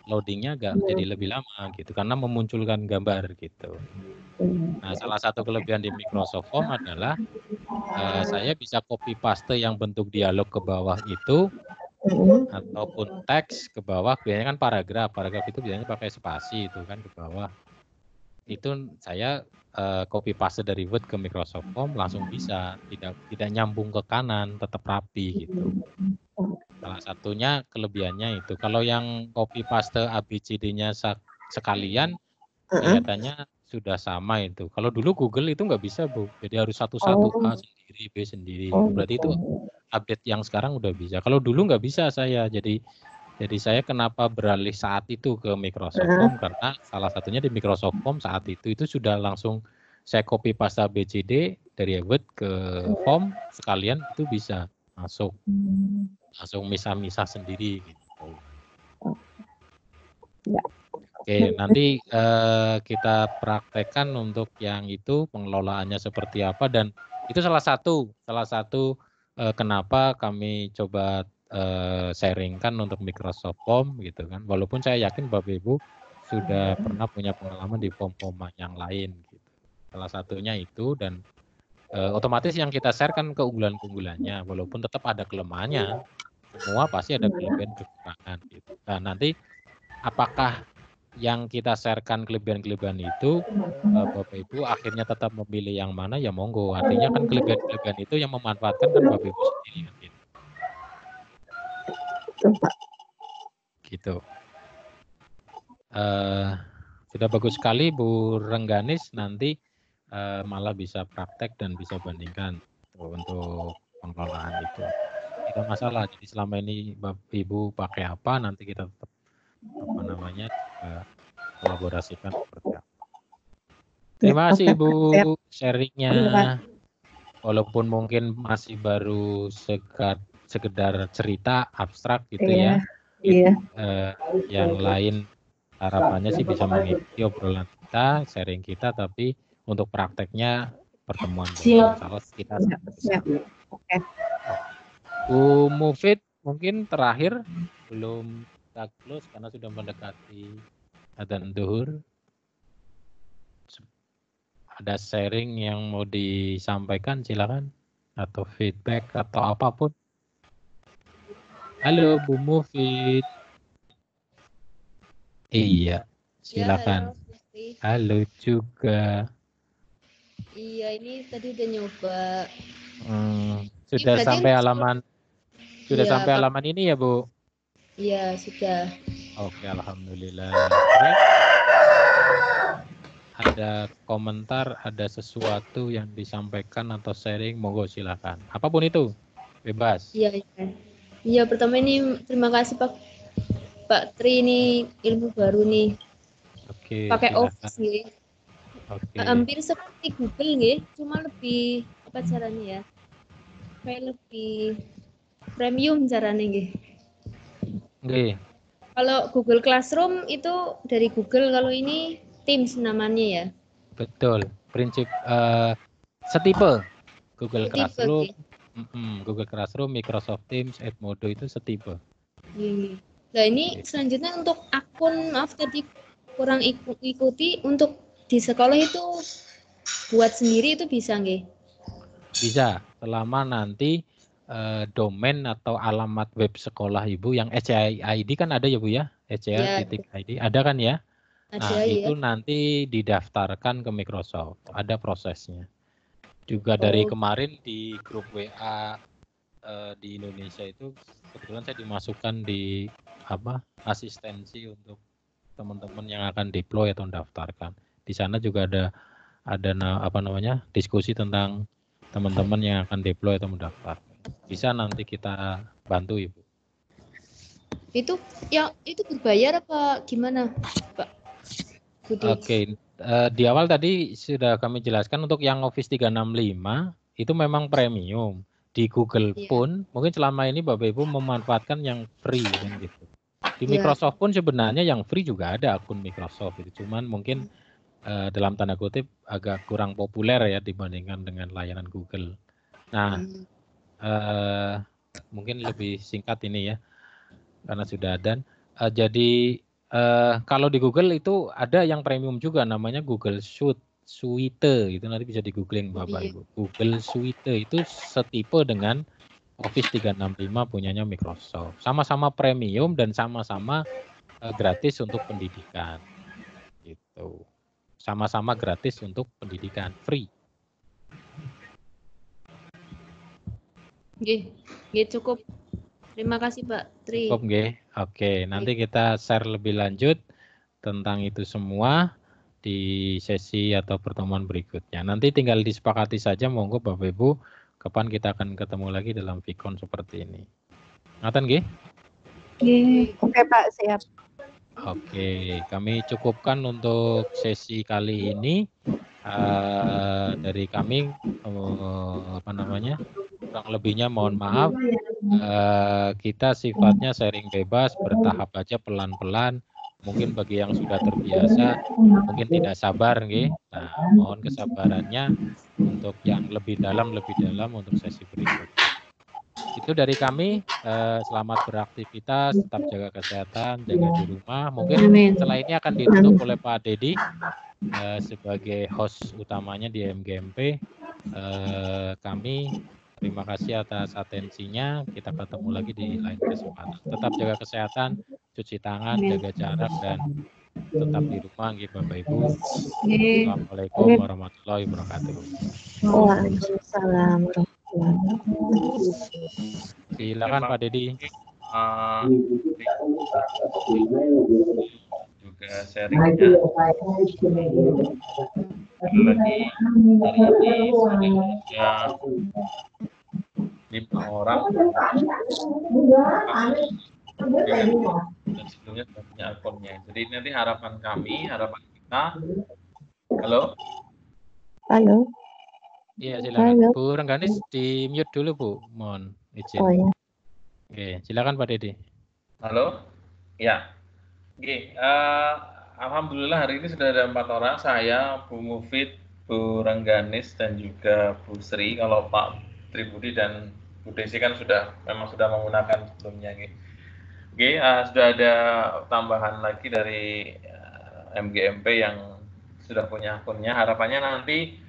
Loadingnya agak jadi lebih lama gitu, karena memunculkan gambar gitu. Nah, salah satu kelebihan di Microsoft Form adalah saya bisa copy paste yang bentuk dialog ke bawah itu, ataupun teks ke bawah, biasanya kan paragraf itu biasanya pakai spasi itu kan ke bawah. Itu saya copy paste dari Word ke Microsoft Form langsung bisa, tidak nyambung ke kanan, tetap rapi gitu. Salah satunya kelebihannya itu. Kalau yang copy paste ABCD-nya sekalian, kelihatannya sudah sama itu. Kalau dulu Google itu nggak bisa, Bu. Jadi harus satu-satu, Oh, A sendiri, B sendiri. oh Berarti itu gitu. update yang sekarang udah bisa. Kalau dulu nggak bisa saya. Jadi saya kenapa beralih saat itu ke Microsoft Heeh. Form, karena salah satunya di Microsoft Form saat itu sudah langsung saya copy paste ABCD dari Word ke form sekalian itu bisa masuk, langsung misah-misah sendiri gitu. Ya. Oke, nanti kita praktekkan untuk yang itu pengelolaannya seperti apa, dan itu salah satu kenapa kami coba sharingkan untuk Microsoft Form gitu kan. Walaupun saya yakin Bapak Ibu sudah pernah punya pengalaman di form-form yang lain gitu. Salah satunya itu, dan otomatis yang kita share kan keunggulan-keunggulannya, walaupun tetap ada kelemahannya. Semua pasti ada kelebihan kekurangan gitu. Nah, nanti apakah yang kita sharekan kelebihan-kelebihan itu Bapak Ibu akhirnya tetap memilih yang mana, ya monggo. Artinya kan kelebihan-kelebihan itu yang memanfaatkan kan Bapak Ibu sendiri kan gitu. Gitu. Sudah bagus sekali Bu Rengganis, nanti malah bisa praktek dan bisa bandingkan untuk pengelolaan itu. Tidak masalah. Jadi selama ini Bapak Ibu pakai apa, nanti kita tetap kolaborasikan seperti apa. Terima kasih Ibu sharingnya. Walaupun mungkin masih baru sekedar cerita abstrak gitu ya. Iya. Yang lain harapannya sih bisa mengikuti obrolan kita, sharing kita, tapi untuk prakteknya pertemuan salah kita. Siap. Oke. Bu Mufid mungkin terakhir, belum kita close karena sudah mendekati adzan zuhur. Ada sharing yang mau disampaikan, silakan, atau feedback atau apapun. Halo Bu Mufid. Iya, silakan. Ya, halo juga. Iya, ini tadi udah nyoba. Sudah sampai halaman Iya, halaman ini ya Bu? Iya, sudah. Oke, alhamdulillah. Ada komentar, ada sesuatu yang disampaikan atau sharing, monggo silakan. Apapun itu, bebas. Iya. Iya, pertama ini terima kasih Pak Tri, ini ilmu baru nih. Oke, Pakai silakan. Office nih. Oke. Hampir seperti Google nih, cuma lebih apa caranya ya? Kayak lebih premium caranya nih. Oke. Kalau Google Classroom itu dari Google, kalau ini Teams namanya ya. Betul, prinsip setipe Google Setipe, Classroom, Google Classroom, Microsoft Teams, Edmodo itu setipe. Iya. Nah ini selanjutnya untuk akun, maaf tadi kurang ikuti, untuk di sekolah itu buat sendiri itu bisa nggih? Bisa, selama nanti domain atau alamat web sekolah Ibu yang ECA-ID kan ada ya Bu ya, ECA.id ada kan ya? Nah, itu nanti didaftarkan ke Microsoft, ada prosesnya. Juga dari kemarin di grup WA di Indonesia itu kebetulan saya dimasukkan di asistensi untuk teman-teman yang akan deploy atau mendaftarkan. Di sana juga ada diskusi tentang teman-teman yang akan deploy atau mendaftar. Bisa nanti kita bantu Ibu. Itu berbayar apa gimana, Pak Budi? Oke, di awal tadi sudah kami jelaskan untuk yang Office 365 itu memang premium. Di Google pun mungkin selama ini Bapak Ibu memanfaatkan yang free kan gitu. Di Microsoft pun sebenarnya yang free juga ada akun Microsoft itu, cuman mungkin dalam tanda kutip agak kurang populer ya dibandingkan dengan layanan Google. Nah, mungkin lebih singkat ini ya karena sudah ada. Jadi kalau di Google itu ada yang premium juga namanya Google Suite itu nanti bisa di googling Bapak Ibu. Google Suite itu setipe dengan Office 365 punyanya Microsoft. Sama-sama premium dan sama-sama gratis untuk pendidikan. Gitu. Sama-sama gratis untuk pendidikan, free. Cukup. Terima kasih Pak Tri. Cukup nggih. Oke, nanti kita share lebih lanjut tentang itu semua di sesi atau pertemuan berikutnya. Nanti tinggal disepakati saja, monggo Bapak Ibu, kapan kita akan ketemu lagi dalam Vicon seperti ini. Ngaten nggih? Oke Pak, siap. Oke, kami cukupkan untuk sesi kali ini. Dari kami kurang lebihnya mohon maaf. Kita sifatnya sharing bebas, bertahap aja, pelan-pelan. Mungkin bagi yang sudah terbiasa mungkin tidak sabar nggih. Nah, mohon kesabarannya untuk yang lebih dalam untuk sesi berikutnya. Itu dari kami. Selamat beraktivitas, tetap jaga kesehatan, jaga di rumah. Mungkin setelah ini akan ditutup oleh Pak Dedi sebagai host utamanya di MGMP. Kami terima kasih atas atensinya. Kita ketemu lagi di lain kesempatan. Tetap jaga kesehatan, cuci tangan, jaga jarak, dan tetap di rumah nggih Bapak Ibu. Assalamualaikum warahmatullahi wabarakatuh. Waalaikumsalam. Silakan Pak Dedi. Juga sharingnya. Lagi hari ini ada 5 orang dan sebelumnya sudah punya akunnya. Jadi nanti harapan kita. Halo. Iya, silakan. Bu Rengganis di mute dulu Bu, mohon izin. Oh ya. Oke, silakan Pak Dedi. Halo. Ya. Oke, alhamdulillah hari ini sudah ada 4 orang, saya, Bu Mufid, Bu Rengganis, dan juga Bu Sri. Kalau Pak Tribudi dan Bu Desi kan memang sudah menggunakan sebelumnya. Oke, sudah ada tambahan lagi dari MGMP yang sudah punya akunnya. Harapannya nanti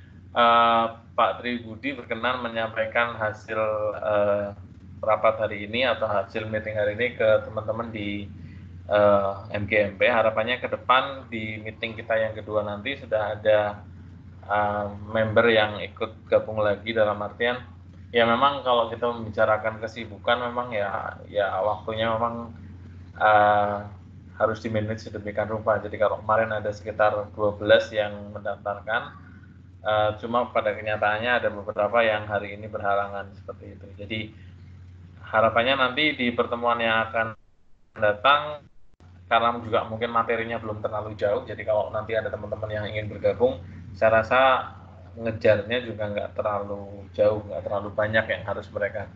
Pak Tribudi berkenan menyampaikan hasil rapat hari ini atau hasil meeting hari ini ke teman-teman di MGMP. Harapannya ke depan di meeting kita yang kedua nanti sudah ada member yang ikut gabung lagi, dalam artian ya memang kalau kita membicarakan kesibukan memang ya waktunya memang harus di-manage sedemikian rupa. Jadi kalau kemarin ada sekitar 12 yang mendaftarkan, cuma pada kenyataannya ada beberapa yang hari ini berhalangan seperti itu. Jadi harapannya nanti di pertemuan yang akan datang, karena juga mungkin materinya belum terlalu jauh, jadi kalau nanti ada teman-teman yang ingin bergabung, saya rasa ngejarnya juga nggak terlalu jauh, nggak terlalu banyak yang harus mereka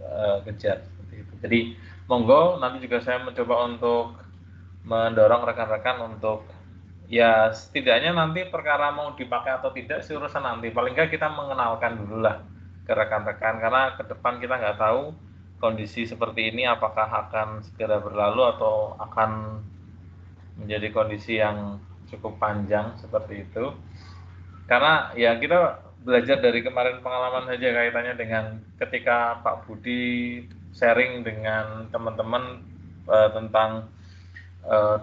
kejar seperti itu. Jadi monggo, nanti juga saya mencoba untuk mendorong rekan-rekan untuk ya setidaknya nanti perkara mau dipakai atau tidak sih urusan nanti, paling nggak kita mengenalkan dulu lah ke rekan-rekan, karena ke depan kita nggak tahu kondisi seperti ini apakah akan segera berlalu atau akan menjadi kondisi yang cukup panjang seperti itu. Karena ya kita belajar dari kemarin pengalaman saja kaitannya dengan ketika Pak Budi sharing dengan teman-teman tentang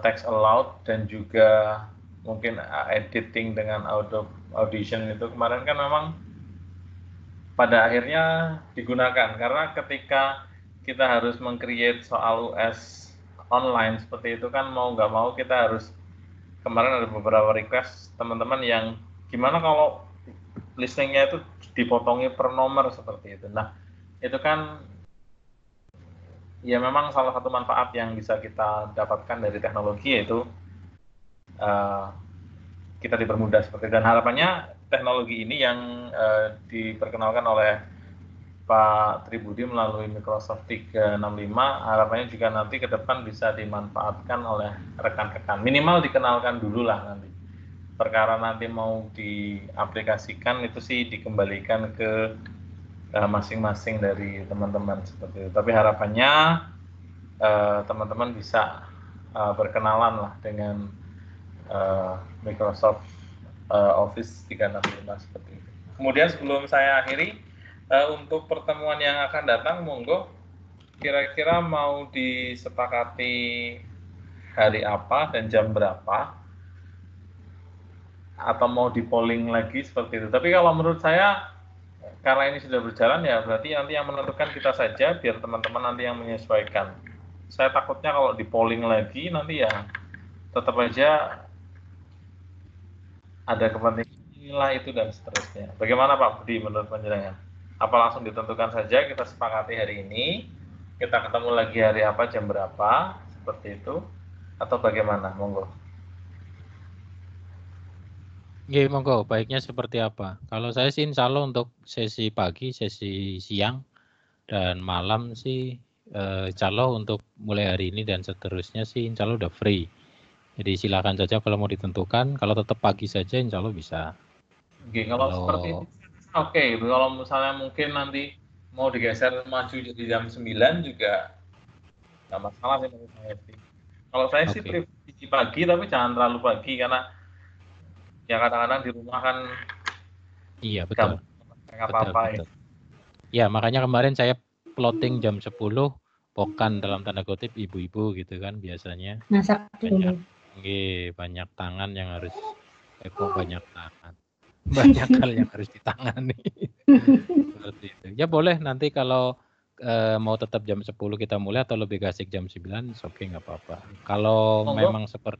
text aloud dan juga mungkin editing dengan audition itu kemarin kan memang pada akhirnya digunakan, karena ketika kita harus meng-create soal US online seperti itu kan mau nggak mau kita harus, kemarin ada beberapa request teman-teman yang gimana kalau listeningnya itu dipotongi per nomor seperti itu. Nah itu kan ya memang salah satu manfaat yang bisa kita dapatkan dari teknologi, yaitu kita dipermudah seperti itu. Dan harapannya teknologi ini yang diperkenalkan oleh Pak Tribudi melalui Microsoft 365, harapannya juga nanti ke depan bisa dimanfaatkan oleh rekan-rekan. Minimal dikenalkan dulu lah nanti. Perkara nanti mau diaplikasikan itu sih dikembalikan ke masing-masing dari teman-teman seperti itu. Tapi harapannya teman-teman bisa berkenalan lah dengan Microsoft Office 365 seperti itu. Kemudian sebelum saya akhiri, untuk pertemuan yang akan datang, monggo kira-kira mau disepakati hari apa dan jam berapa, atau mau di polling lagi seperti itu. Tapi kalau menurut saya, karena ini sudah berjalan ya berarti nanti yang menentukan kita saja, biar teman-teman nanti yang menyesuaikan. Saya takutnya kalau di polling lagi nanti ya tetap aja ada kepentingan inilah itu dan seterusnya. Bagaimana Pak Budi menurut panjenengan? Apa langsung ditentukan saja kita sepakati hari ini, kita ketemu lagi hari apa, jam berapa, seperti itu, atau bagaimana? Monggo. Oke, monggo. Baiknya seperti apa? Kalau saya sih insya Allah untuk sesi pagi, sesi siang, dan malam sih insya Allah untuk mulai hari ini dan seterusnya sih insya Allah udah free. Jadi silakan saja kalau mau ditentukan. Kalau tetap pagi saja insya Allah bisa. Oke, kalau seperti itu, oke. Kalau misalnya mungkin nanti mau digeser maju jadi jam 9 juga nggak masalah sih menurut saya sih. Kalau saya sih preferensi pagi, tapi jangan terlalu pagi karena ya kadang-kadang di rumah kan iya betul. Apa-apa ya. Ya makanya kemarin saya plotting jam 10 pokan dalam tanda kutip ibu-ibu gitu kan biasanya. Masak dulu. Banyak tangan yang harus banyak tangan. Banyak hal yang harus ditangani. Seperti itu. Ya boleh nanti kalau mau tetap jam 10 kita mulai atau lebih asik jam 9, oke nggak apa-apa. Kalau memang seperti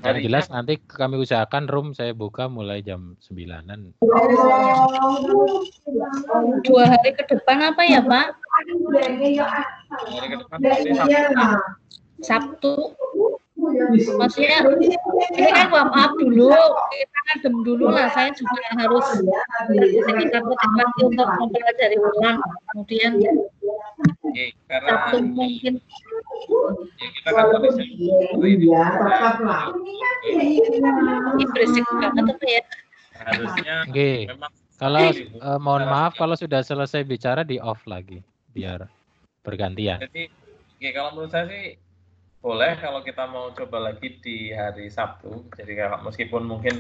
yang jelas nanti kami usahakan room saya buka mulai jam 9-an. 2 hari ke depan apa ya Pak? Hari ke depan Sabtu. Maksudnya ini kan warm up dulu, kita ngadem dulu lah. Saya juga harus sekitar motivasi untuk mempelajari ulang. Kemudian Sabtu mungkin kita kan bisa ini berisik banget apa ya? Harusnya memang kalau mohon maaf kalau sudah selesai bicara di off lagi biar bergantian. Jadi kalau menurut saya sih boleh kalau kita mau coba lagi di hari Sabtu. Jadi meskipun mungkin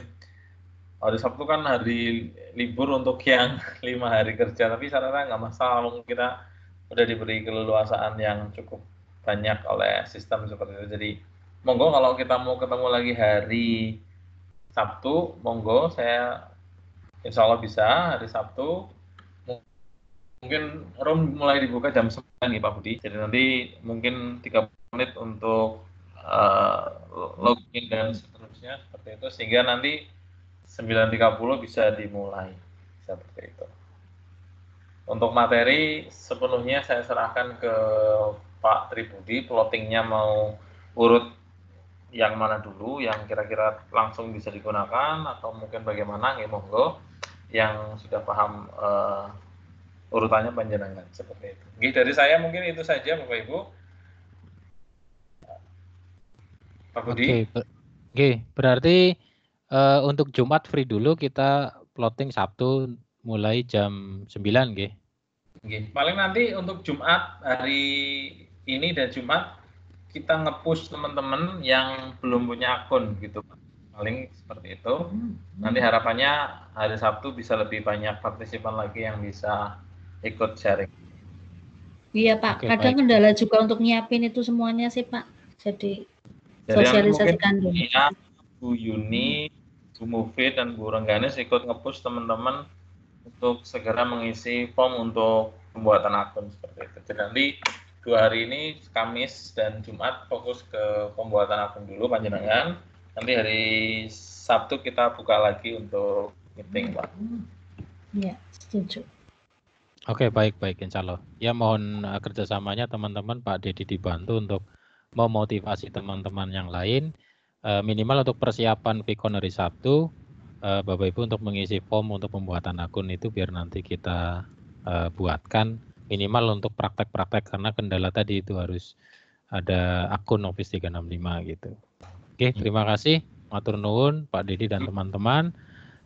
hari Sabtu kan hari libur untuk yang 5 hari kerja, tapi saya rasa nggak masalah. Kita udah diberi keleluasaan yang cukup banyak oleh sistem seperti itu. Jadi monggo kalau kita mau ketemu lagi hari Sabtu, monggo saya insya Allah bisa hari Sabtu. Mungkin room mulai dibuka jam 9 nih Pak Budi. Jadi nanti mungkin 30 menit untuk login dan seterusnya seperti itu sehingga nanti 9.30 bisa dimulai seperti itu. Untuk materi sepenuhnya saya serahkan ke Pak Tribudi, plottingnya mau urut yang mana dulu, yang kira-kira langsung bisa digunakan atau mungkin bagaimana, ya monggo yang sudah paham urutannya panjenengan seperti itu. Oke, dari saya mungkin itu saja Bapak Ibu. Pak Budi. Oke, berarti untuk Jumat free dulu, kita plotting Sabtu mulai jam 9 nggih. Paling nanti untuk Jumat hari ini dan Jumat kita nge-push teman-teman yang belum punya akun gitu. Paling seperti itu. Nanti harapannya hari Sabtu bisa lebih banyak partisipan lagi yang bisa ikut sharing. Iya Pak, kadang kendala juga untuk nyiapin itu semuanya sih Pak. Jadi sosialisasikan dulu. Ya, Bu Yuni, Bu Mufid, dan Bu Rengganis ikut nge-push teman-teman untuk segera mengisi form untuk pembuatan akun seperti itu. Jadi nanti 2 hari ini, Kamis dan Jumat, fokus ke pembuatan akun dulu panjenengan. Nanti hari Sabtu kita buka lagi untuk meeting, Pak. Iya, setuju. Oke, baik, insya Allah. Ya mohon kerjasamanya teman-teman, Pak Dedi dibantu untuk memotivasi teman-teman yang lain. Minimal untuk persiapan Vicon hari Sabtu, Bapak Ibu untuk mengisi form untuk pembuatan akun itu biar nanti kita buatkan. Minimal untuk praktek-praktek karena kendala tadi itu harus ada akun Office 365 gitu. Oke, terima kasih. Matur nuwun Pak Dedi dan teman-teman.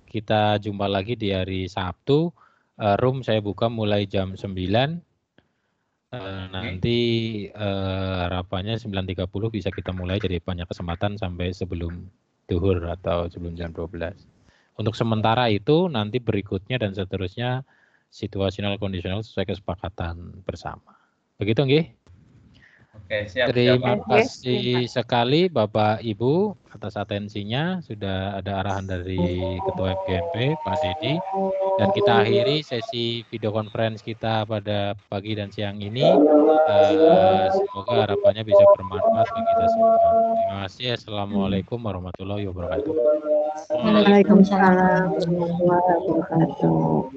Kita jumpa lagi di hari Sabtu. Room saya buka mulai jam 9. Nanti harapannya 9.30 bisa kita mulai, jadi banyak kesempatan sampai sebelum duhur atau sebelum jam 12. Untuk sementara itu nanti berikutnya dan seterusnya situasional kondisional sesuai kesepakatan bersama. Begitu nggih? Oke, siap. Terima Pak. kasih sekali Bapak Ibu atas atensinya. Sudah ada arahan dari Ketua FGMP Pak Dedi. Dan kita akhiri sesi video conference kita pada pagi dan siang ini. Semoga harapannya bisa bermanfaat bagi kita semua. Terima kasih. Assalamualaikum warahmatullahi wabarakatuh. Waalaikumsalam warahmatullahi wabarakatuh.